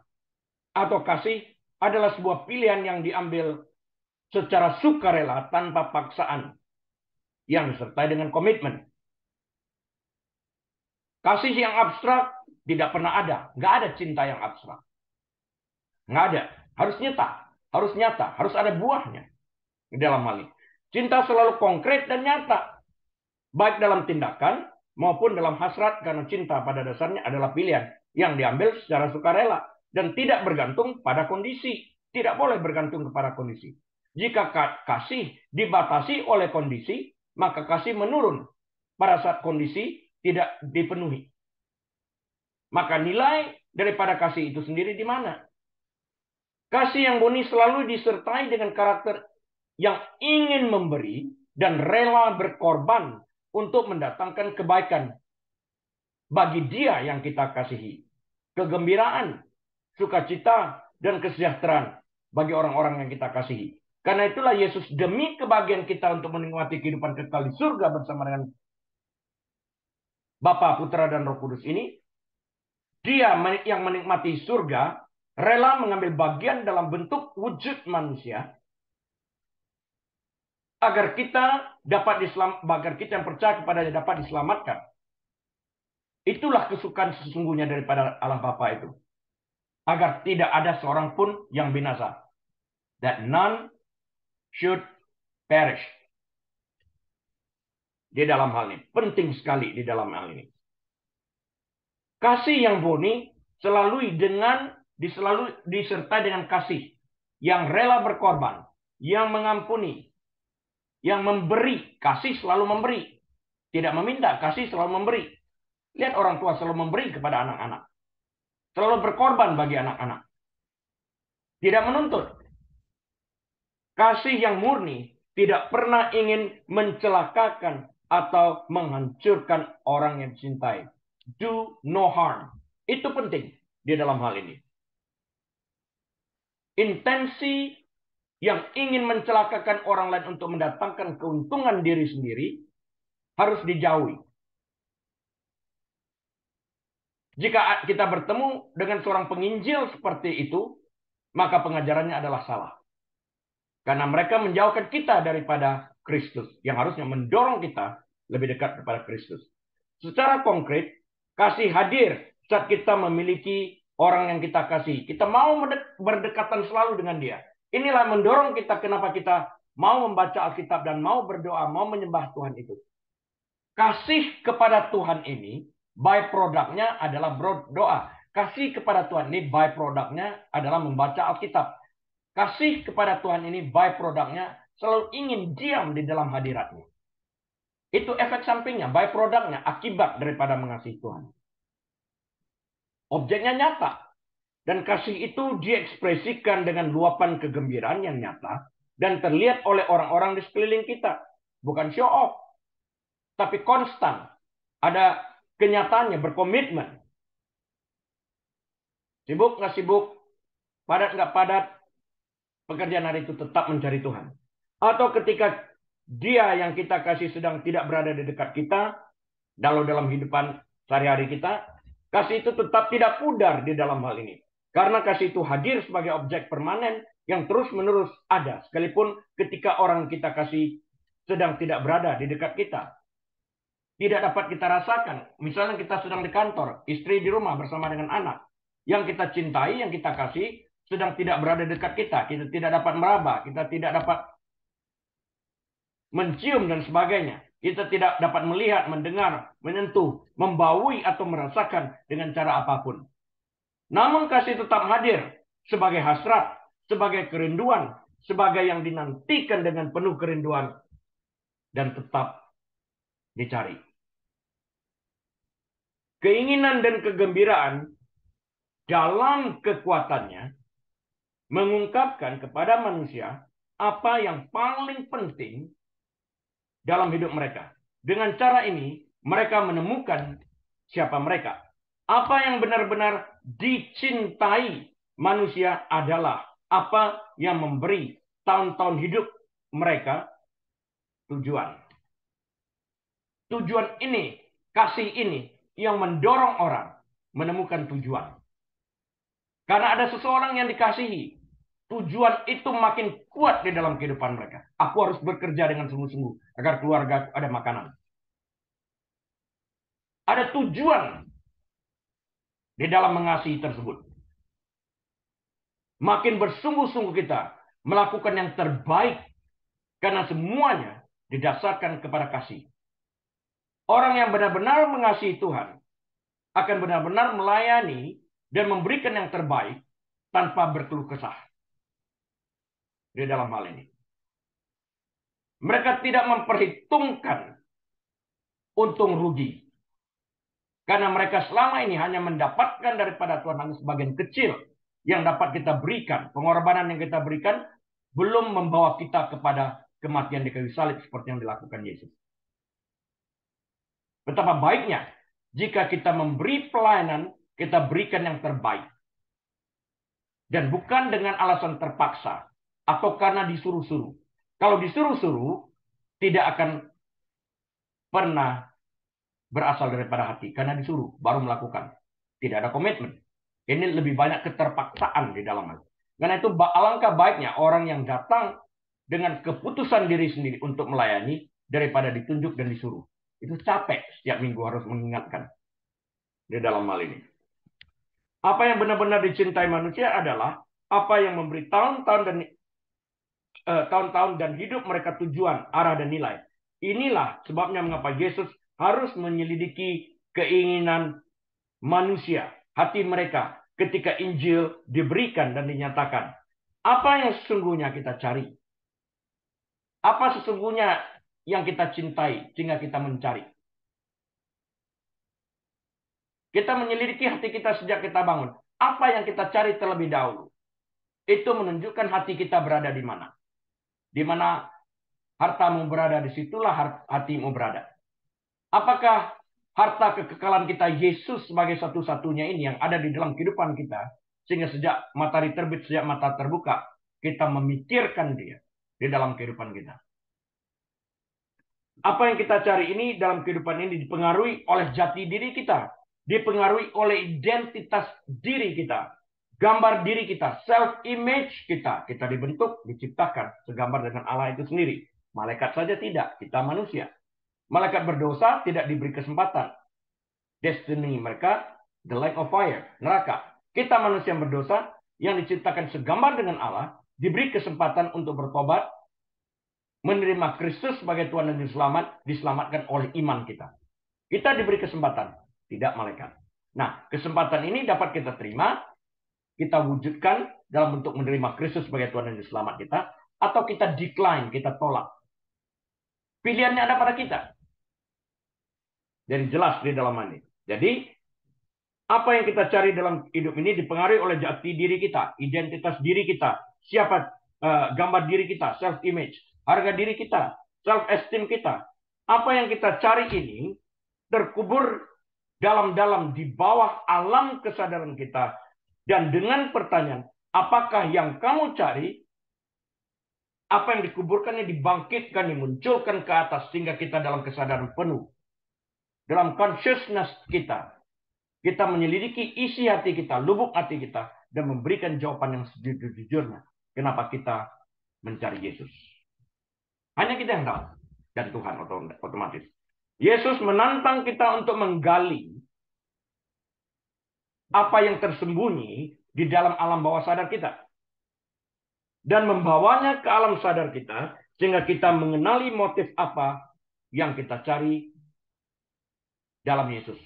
atau kasih adalah sebuah pilihan yang diambil secara sukarela tanpa paksaan yang disertai dengan komitmen. Kasih yang abstrak tidak pernah ada. Nggak ada cinta yang abstrak. Nggak ada. Harus nyata, harus ada buahnya di dalam hal ini. Cinta selalu konkret dan nyata. Baik dalam tindakan maupun dalam hasrat, karena cinta pada dasarnya adalah pilihan yang diambil secara sukarela dan tidak bergantung pada kondisi. Tidak boleh bergantung kepada kondisi. Jika kasih dibatasi oleh kondisi, maka kasih menurun pada saat kondisi tidak dipenuhi. Maka nilai daripada kasih itu sendiri di mana? Kasih yang murni selalu disertai dengan karakter yang ingin memberi dan rela berkorban untuk mendatangkan kebaikan bagi dia yang kita kasihi. Kegembiraan, sukacita, dan kesejahteraan bagi orang-orang yang kita kasihi. Karena itulah Yesus demi kebahagiaan kita untuk menikmati kehidupan kekal di surga bersama dengan Bapa, Putra, dan Roh Kudus ini, dia yang menikmati surga rela mengambil bagian dalam bentuk wujud manusia agar kita yang percaya kepadanya dapat diselamatkan. Itulah kesukaan sesungguhnya daripada Allah Bapa itu. Agar tidak ada seorang pun yang binasa. That none should perish. Di dalam hal ini. Penting sekali di dalam hal ini. Kasih yang murni selalu disertai dengan kasih yang rela berkorban, yang mengampuni, yang memberi. Kasih selalu memberi. Tidak meminta, kasih selalu memberi. Lihat orang tua selalu memberi kepada anak-anak. Selalu berkorban bagi anak-anak. Tidak menuntut. Kasih yang murni tidak pernah ingin mencelakakan atau menghancurkan orang yang dicintai. Do no harm. Itu penting di dalam hal ini. Intensi yang ingin mencelakakan orang lain untuk mendatangkan keuntungan diri sendiri harus dijauhi. Jika kita bertemu dengan seorang penginjil seperti itu, maka pengajarannya adalah salah. Karena mereka menjauhkan kita daripada Kristus, yang harusnya mendorong kita lebih dekat kepada Kristus. Secara konkret, kasih hadir saat kita memiliki orang yang kita kasih. Kita mau berdekatan selalu dengan dia. Inilah mendorong kita kenapa kita mau membaca Alkitab dan mau berdoa, mau menyembah Tuhan itu. Kasih kepada Tuhan ini, by produknya adalah doa. Kasih kepada Tuhan ini, by produknya adalah membaca Alkitab. Kasih kepada Tuhan ini, by produknya selalu ingin diam di dalam hadiratnya. Itu efek sampingnya, by produknya, akibat daripada mengasihi Tuhan. Objeknya nyata. Dan kasih itu diekspresikan dengan luapan kegembiraan yang nyata dan terlihat oleh orang-orang di sekeliling kita. Bukan show off, tapi konstan. Ada kenyataannya, berkomitmen. Sibuk nggak sibuk, padat nggak padat, pekerjaan hari itu tetap mencari Tuhan. Atau ketika dia yang kita kasih sedang tidak berada di dekat kita, dalam kehidupan sehari-hari kita, kasih itu tetap tidak pudar di dalam hal ini. Karena kasih itu hadir sebagai objek permanen yang terus-menerus ada, sekalipun ketika orang kita kasih sedang tidak berada di dekat kita. Tidak dapat kita rasakan. Misalnya kita sedang di kantor, istri di rumah bersama dengan anak. Yang kita cintai, yang kita kasih, sedang tidak berada dekat kita. Kita tidak dapat meraba, kita tidak dapat mencium dan sebagainya. Kita tidak dapat melihat, mendengar, menyentuh, membaui atau merasakan dengan cara apapun. Namun kasih tetap hadir sebagai hasrat, sebagai kerinduan, sebagai yang dinantikan dengan penuh kerinduan dan tetap dicari. Keinginan dan kegembiraan dalam kekuatannya mengungkapkan kepada manusia apa yang paling penting dalam hidup mereka. Dengan cara ini, mereka menemukan siapa mereka. Apa yang benar-benar dicintai manusia adalah apa yang memberi tahun-tahun hidup mereka tujuan. Tujuan ini, kasih ini, yang mendorong orang menemukan tujuan. Karena ada seseorang yang dikasihi, tujuan itu makin kuat di dalam kehidupan mereka. Aku harus bekerja dengan sungguh-sungguh agar keluarga ada makanan. Ada tujuan di dalam mengasihi tersebut. Makin bersungguh-sungguh kita melakukan yang terbaik karena semuanya didasarkan kepada kasih. Orang yang benar-benar mengasihi Tuhan akan benar-benar melayani dan memberikan yang terbaik tanpa berkeluh kesah di dalam hal ini. Mereka tidak memperhitungkan untung rugi. Karena mereka selama ini hanya mendapatkan daripada Tuhan hanya sebagian kecil yang dapat kita berikan. Pengorbanan yang kita berikan belum membawa kita kepada kematian di kayu salib seperti yang dilakukan Yesus. Betapa baiknya jika kita memberi pelayanan, kita berikan yang terbaik. Dan bukan dengan alasan terpaksa atau karena disuruh-suruh. Kalau disuruh-suruh, tidak akan pernah berasal daripada hati. Karena disuruh, baru melakukan. Tidak ada komitmen. Ini lebih banyak keterpaksaan di dalam hati. Karena itu alangkah baiknya orang yang datang dengan keputusan diri sendiri untuk melayani daripada ditunjuk dan disuruh. Itu capek setiap minggu harus mengingatkan di dalam hal ini. Apa yang benar-benar dicintai manusia adalah apa yang memberi tahun-tahun dan hidup mereka tujuan, arah dan nilai. Inilah sebabnya mengapa Yesus harus menyelidiki keinginan manusia, hati mereka ketika Injil diberikan dan dinyatakan. Apa yang sesungguhnya kita cari? Apa sesungguhnya yang kita cintai sehingga kita mencari? Kita menyelidiki hati kita sejak kita bangun. Apa yang kita cari terlebih dahulu? Itu menunjukkan hati kita berada di mana. Di mana hartamu berada, disitulah hatimu berada. Apakah harta kekekalan kita Yesus sebagai satu-satunya ini yang ada di dalam kehidupan kita, sehingga sejak matahari terbit, sejak mata terbuka, kita memikirkan dia di dalam kehidupan kita. Apa yang kita cari ini dalam kehidupan ini dipengaruhi oleh jati diri kita, dipengaruhi oleh identitas diri kita, gambar diri kita, self image kita. Kita dibentuk, diciptakan segambar dengan Allah itu sendiri. Malaikat saja tidak, kita manusia. Malaikat berdosa tidak diberi kesempatan. Destiny mereka, the lake of fire, neraka. Kita manusia yang berdosa, yang diciptakan segambar dengan Allah, diberi kesempatan untuk bertobat, menerima Kristus sebagai Tuhan dan Juru Selamat, diselamatkan oleh iman kita. Kita diberi kesempatan, tidak malaikat. Nah, kesempatan ini dapat kita terima, kita wujudkan dalam bentuk menerima Kristus sebagai Tuhan dan Juru Selamat kita, atau kita decline, kita tolak. Pilihannya ada pada kita. Jadi jelas di dalam ini. Jadi, apa yang kita cari dalam hidup ini dipengaruhi oleh jati diri kita, identitas diri kita, siapa gambar diri kita, self image, harga diri kita, self esteem kita. Apa yang kita cari ini terkubur dalam-dalam di bawah alam kesadaran kita, dan dengan pertanyaan, apakah yang kamu cari, apa yang dikuburkannya dibangkitkan, dimunculkan ke atas sehingga kita dalam kesadaran penuh, dalam consciousness kita. Kita menyelidiki isi hati kita, lubuk hati kita, dan memberikan jawaban yang sejujur-jujurnya. Kenapa kita mencari Yesus? Hanya kita yang tahu. Dan Tuhan otomatis. Yesus menantang kita untuk menggali apa yang tersembunyi di dalam alam bawah sadar kita. Dan membawanya ke alam sadar kita, sehingga kita mengenali motif apa yang kita cari dalam Yesus.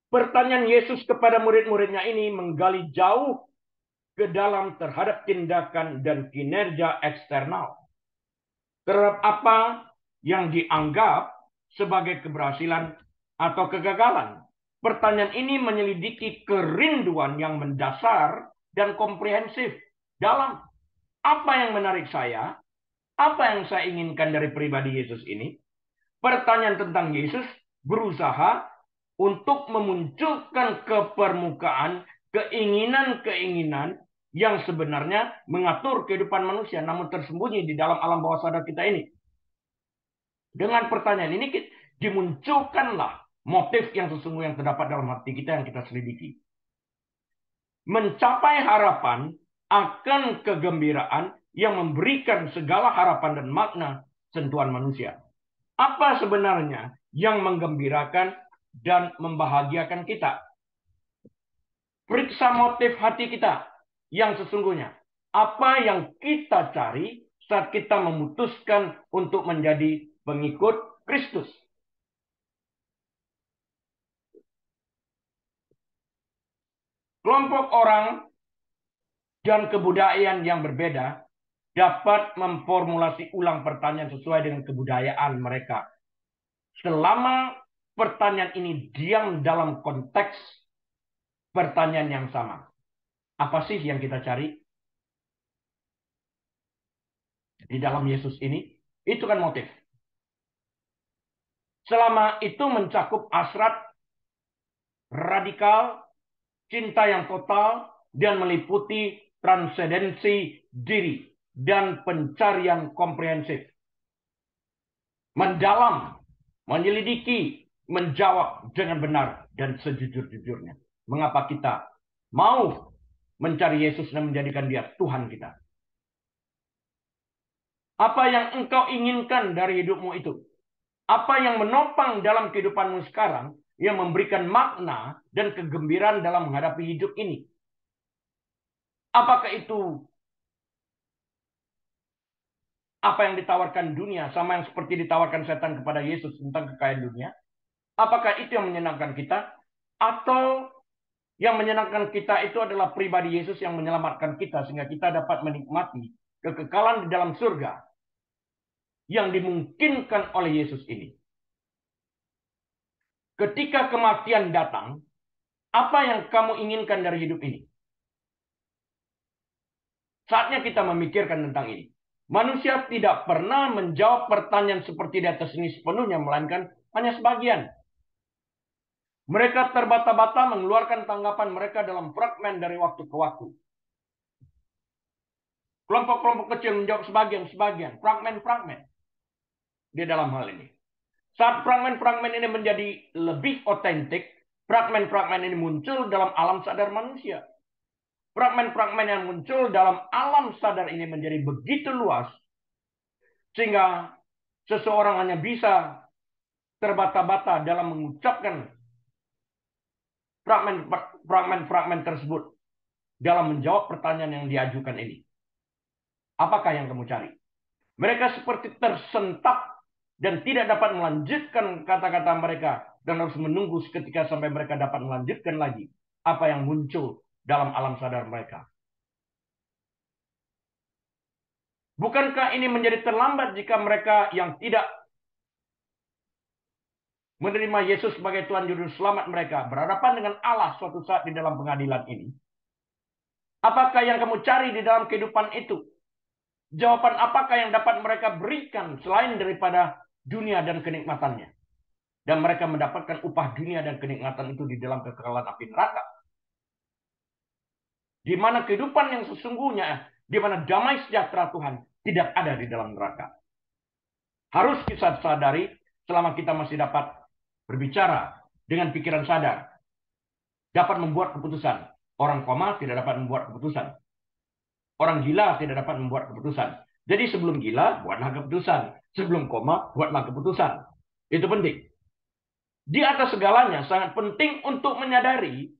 Pertanyaan Yesus kepada murid-muridnya ini menggali jauh ke dalam terhadap tindakan dan kinerja eksternal. Terhadap apa yang dianggap sebagai keberhasilan atau kegagalan. Pertanyaan ini menyelidiki kerinduan yang mendasar dan komprehensif dalam apa yang menarik saya, apa yang saya inginkan dari pribadi Yesus ini. Pertanyaan tentang Yesus berusaha untuk memunculkan ke permukaan keinginan-keinginan yang sebenarnya mengatur kehidupan manusia, namun tersembunyi di dalam alam bawah sadar kita ini. Dengan pertanyaan ini dimunculkanlah motif yang sesungguhnya yang terdapat dalam hati kita yang kita selidiki. Mencapai harapan akan kegembiraan yang memberikan segala harapan dan makna sentuhan manusia. Apa sebenarnya yang menggembirakan dan membahagiakan kita? Periksa motif hati kita yang sesungguhnya. Apa yang kita cari saat kita memutuskan untuk menjadi pengikut Kristus? Kelompok orang dan kebudayaan yang berbeda dapat memformulasi ulang pertanyaan sesuai dengan kebudayaan mereka. Selama pertanyaan ini diam dalam konteks pertanyaan yang sama. Apa sih yang kita cari di dalam Yesus ini? Itu kan motif. Selama itu mencakup hasrat radikal, cinta yang total, dan meliputi transendensi diri dan pencarian komprehensif. Mendalam, menyelidiki, menjawab dengan benar dan sejujur-jujurnya. Mengapa kita mau mencari Yesus dan menjadikan dia Tuhan kita? Apa yang engkau inginkan dari hidupmu itu? Apa yang menopang dalam kehidupanmu sekarang yang memberikan makna dan kegembiraan dalam menghadapi hidup ini? Apakah itu apa yang ditawarkan dunia sama yang seperti ditawarkan setan kepada Yesus tentang kekayaan dunia? Apakah itu yang menyenangkan kita? Atau yang menyenangkan kita itu adalah pribadi Yesus yang menyelamatkan kita sehingga kita dapat menikmati kekekalan di dalam surga yang dimungkinkan oleh Yesus ini. Ketika kematian datang, apa yang kamu inginkan dari hidup ini? Saatnya kita memikirkan tentang ini. Manusia tidak pernah menjawab pertanyaan seperti di atas ini sepenuhnya, melainkan hanya sebagian. Mereka terbata-bata mengeluarkan tanggapan mereka dalam fragmen dari waktu ke waktu. Kelompok-kelompok kecil menjawab sebagian-sebagian, fragmen-fragmen di dalam hal ini. Saat fragmen-fragmen ini menjadi lebih otentik, fragmen-fragmen ini muncul dalam alam sadar manusia. Fragmen-fragmen yang muncul dalam alam sadar ini menjadi begitu luas, sehingga seseorang hanya bisa terbata-bata dalam mengucapkan fragmen-fragmen tersebut dalam menjawab pertanyaan yang diajukan ini. Apakah yang kamu cari? Mereka seperti tersentak dan tidak dapat melanjutkan kata-kata mereka dan harus menunggu seketika sampai mereka dapat melanjutkan lagi apa yang muncul dalam alam sadar mereka. Bukankah ini menjadi terlambat jika mereka yang tidak menerima Yesus sebagai Tuhan Juru Selamat mereka berhadapan dengan Allah suatu saat di dalam pengadilan ini? Apakah yang kamu cari di dalam kehidupan itu? Jawaban apakah yang dapat mereka berikan selain daripada dunia dan kenikmatannya? Dan mereka mendapatkan upah dunia dan kenikmatan itu di dalam kekekalan api neraka. Di mana kehidupan yang sesungguhnya, di mana damai sejahtera Tuhan tidak ada di dalam neraka. Harus kita sadari selama kita masih dapat berbicara dengan pikiran sadar, dapat membuat keputusan. Orang koma tidak dapat membuat keputusan. Orang gila tidak dapat membuat keputusan. Jadi sebelum gila, buatlah keputusan. Sebelum koma, buatlah keputusan. Itu penting. Di atas segalanya, sangat penting untuk menyadari,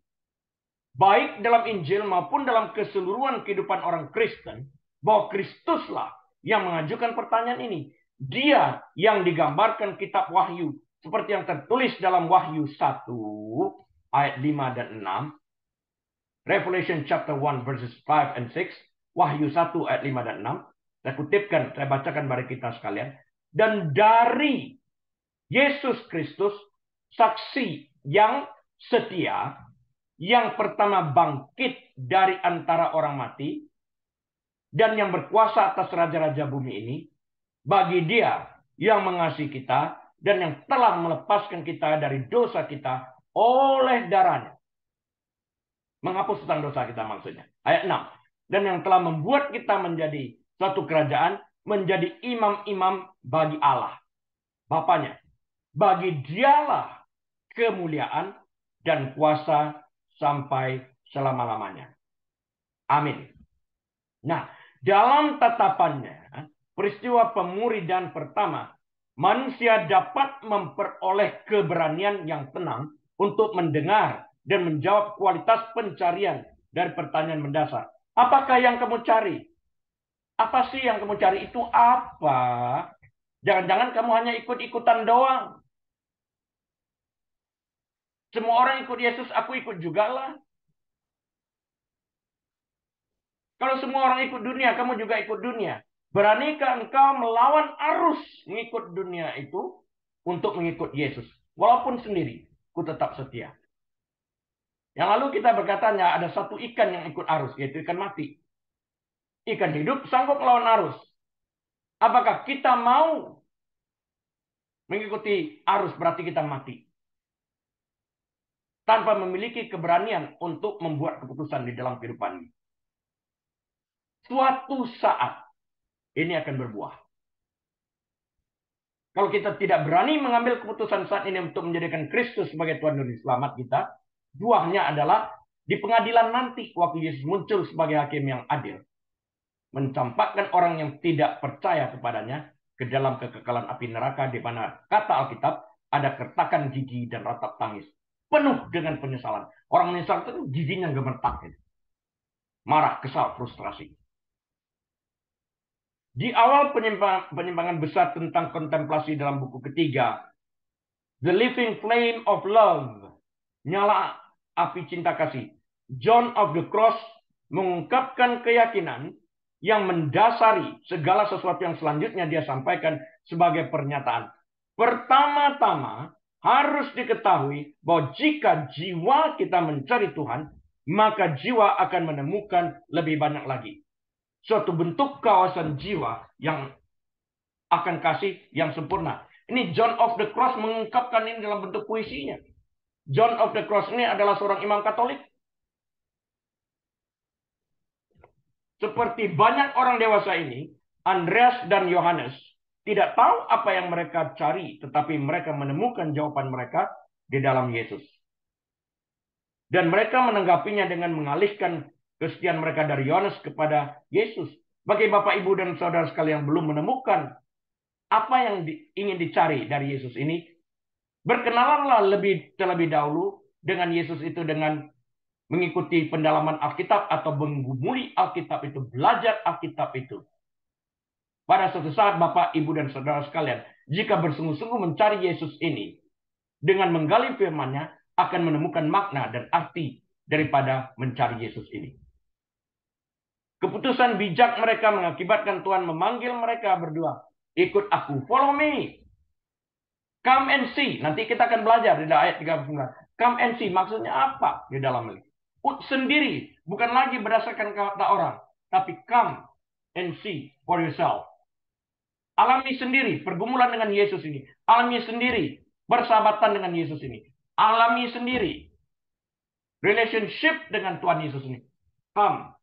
baik dalam Injil maupun dalam keseluruhan kehidupan orang Kristen, bahwa Kristuslah yang mengajukan pertanyaan ini. Dia yang digambarkan kitab Wahyu, seperti yang tertulis dalam Wahyu 1, ayat 5 dan 6, Revelation chapter 1 verses 5 and 6, Wahyu 1 ayat 5 dan 6. Saya kutipkan, saya bacakan bagi kita sekalian. Dan dari Yesus Kristus, saksi yang setia, yang pertama bangkit dari antara orang mati, dan yang berkuasa atas raja-raja bumi ini, bagi Dia yang mengasihi kita, dan yang telah melepaskan kita dari dosa kita oleh darahnya. Menghapus hutang dosa kita maksudnya. Ayat 6. Dan yang telah membuat kita menjadi suatu kerajaan, menjadi imam-imam bagi Allah, Bapaknya. Bagi Dialah kemuliaan dan kuasa sampai selama-lamanya. Amin. Nah, dalam tatapannya, peristiwa pemuridan pertama, manusia dapat memperoleh keberanian yang tenang untuk mendengar dan menjawab kualitas pencarian dari pertanyaan mendasar. Apakah yang kamu cari? Apa sih yang kamu cari itu apa? Jangan-jangan kamu hanya ikut-ikutan doang. Semua orang ikut Yesus, aku ikut juga lah. Kalau semua orang ikut dunia, kamu juga ikut dunia. Beranikah engkau melawan arus mengikut dunia itu untuk mengikut Yesus? Walaupun sendiri, ku tetap setia. Yang lalu kita berkatanya ada satu ikan yang ikut arus, yaitu ikan mati. Ikan hidup sanggup melawan arus. Apakah kita mau mengikuti arus berarti kita mati? Tanpa memiliki keberanian untuk membuat keputusan di dalam kehidupan ini. Suatu saat ini akan berbuah. Kalau kita tidak berani mengambil keputusan saat ini untuk menjadikan Kristus sebagai Tuhan dan Selamat kita, buahnya adalah di pengadilan nanti waktu Yesus muncul sebagai hakim yang adil. Mencampakkan orang yang tidak percaya kepadanya ke dalam kekekalan api neraka di mana kata Alkitab ada kertakan gigi dan ratap tangis. Penuh dengan penyesalan. Orang menyesal itu giginya gemetar. Marah, kesal, frustrasi. Di awal penyimpangan besar tentang kontemplasi dalam buku ketiga, The Living Flame of Love, nyala api cinta kasih, John of the Cross mengungkapkan keyakinan yang mendasari segala sesuatu yang selanjutnya dia sampaikan sebagai pernyataan. Pertama-tama harus diketahui bahwa jika jiwa kita mencari Tuhan, maka jiwa akan menemukan lebih banyak lagi. suatu bentuk kawasan jiwa yang akan kasih yang sempurna. Ini John of the Cross mengungkapkan ini dalam bentuk puisinya. John of the Cross ini adalah seorang imam Katolik. Seperti banyak orang dewasa ini, Andreas dan Yohanes tidak tahu apa yang mereka cari, tetapi mereka menemukan jawaban mereka di dalam Yesus. Dan mereka menanggapinya dengan mengalihkan kesetiaan mereka dari Yohanes kepada Yesus. Bagi Bapak, Ibu, dan saudara sekalian yang belum menemukan apa yang ingin dicari dari Yesus ini, berkenalanlah terlebih dahulu dengan Yesus itu dengan mengikuti pendalaman Alkitab atau menggumuli Alkitab itu, belajar Alkitab itu. Pada suatu saat Bapak, Ibu, dan saudara sekalian, jika bersungguh-sungguh mencari Yesus ini, dengan menggali firman-Nya, akan menemukan makna dan arti daripada mencari Yesus ini. Keputusan bijak mereka mengakibatkan Tuhan memanggil mereka berdua. Ikut aku, follow me. Come and see. Nanti kita akan belajar di ayat 39. Come and see. Maksudnya apa di dalam ini? Sendiri. Bukan lagi berdasarkan kata orang. Tapi come and see for yourself. Alami sendiri. Pergumulan dengan Yesus ini. Alami sendiri. Bersahabatan dengan Yesus ini. Alami sendiri. Relationship dengan Tuhan Yesus ini. Come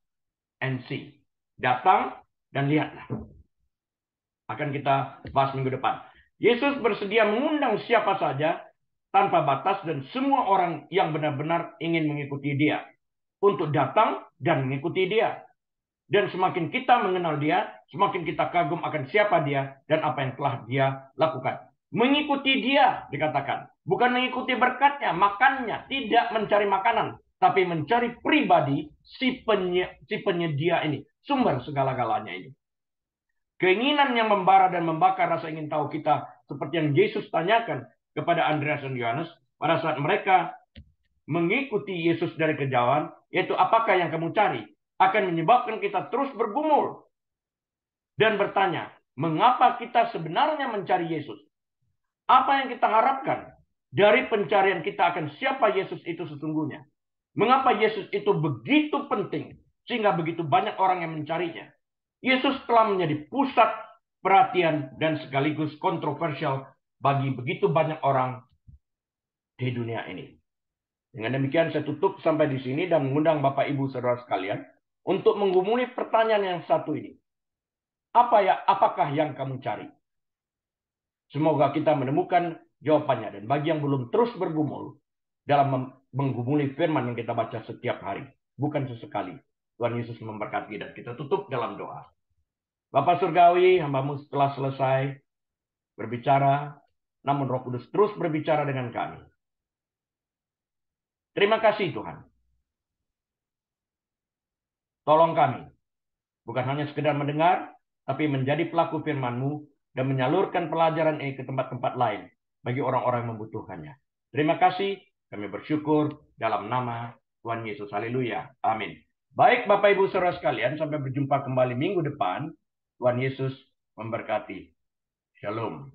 and see. Datang dan lihatlah. Akan kita bahas minggu depan. Yesus bersedia mengundang siapa saja tanpa batas dan semua orang yang benar-benar ingin mengikuti Dia untuk datang dan mengikuti Dia. Dan semakin kita mengenal Dia, semakin kita kagum akan siapa Dia dan apa yang telah Dia lakukan. Mengikuti Dia dikatakan, bukan mengikuti berkatnya, makannya, tidak mencari makanan, tapi mencari pribadi si penyedia ini, sumber segala-galanya ini. Keinginan yang membara dan membakar rasa ingin tahu kita, seperti yang Yesus tanyakan kepada Andreas dan Yohanes pada saat mereka mengikuti Yesus dari kejauhan, yaitu apakah yang kamu cari, akan menyebabkan kita terus bergumul dan bertanya, mengapa kita sebenarnya mencari Yesus? Apa yang kita harapkan dari pencarian kita akan siapa Yesus itu sesungguhnya? Mengapa Yesus itu begitu penting sehingga begitu banyak orang yang mencarinya? Yesus telah menjadi pusat perhatian dan sekaligus kontroversial bagi begitu banyak orang di dunia ini. Dengan demikian saya tutup sampai di sini dan mengundang Bapak Ibu Saudara sekalian untuk menggumuli pertanyaan yang satu ini. Apakah yang kamu cari? Semoga kita menemukan jawabannya, dan bagi yang belum terus bergumul dalam menggumuli firman yang kita baca setiap hari, bukan sesekali, Tuhan Yesus memberkati, dan kita tutup dalam doa. Bapa Surgawi, hamba-Mu telah selesai berbicara, namun Roh Kudus terus berbicara dengan kami. Terima kasih Tuhan. Tolong kami, bukan hanya sekedar mendengar, tapi menjadi pelaku firman-Mu dan menyalurkan pelajaran ini ke tempat-tempat lain bagi orang-orang yang membutuhkannya. Terima kasih, kami bersyukur dalam nama Tuhan Yesus. Haleluya. Amin. Baik Bapak Ibu Saudara sekalian, sampai berjumpa kembali minggu depan. Tuhan Yesus memberkati. Shalom.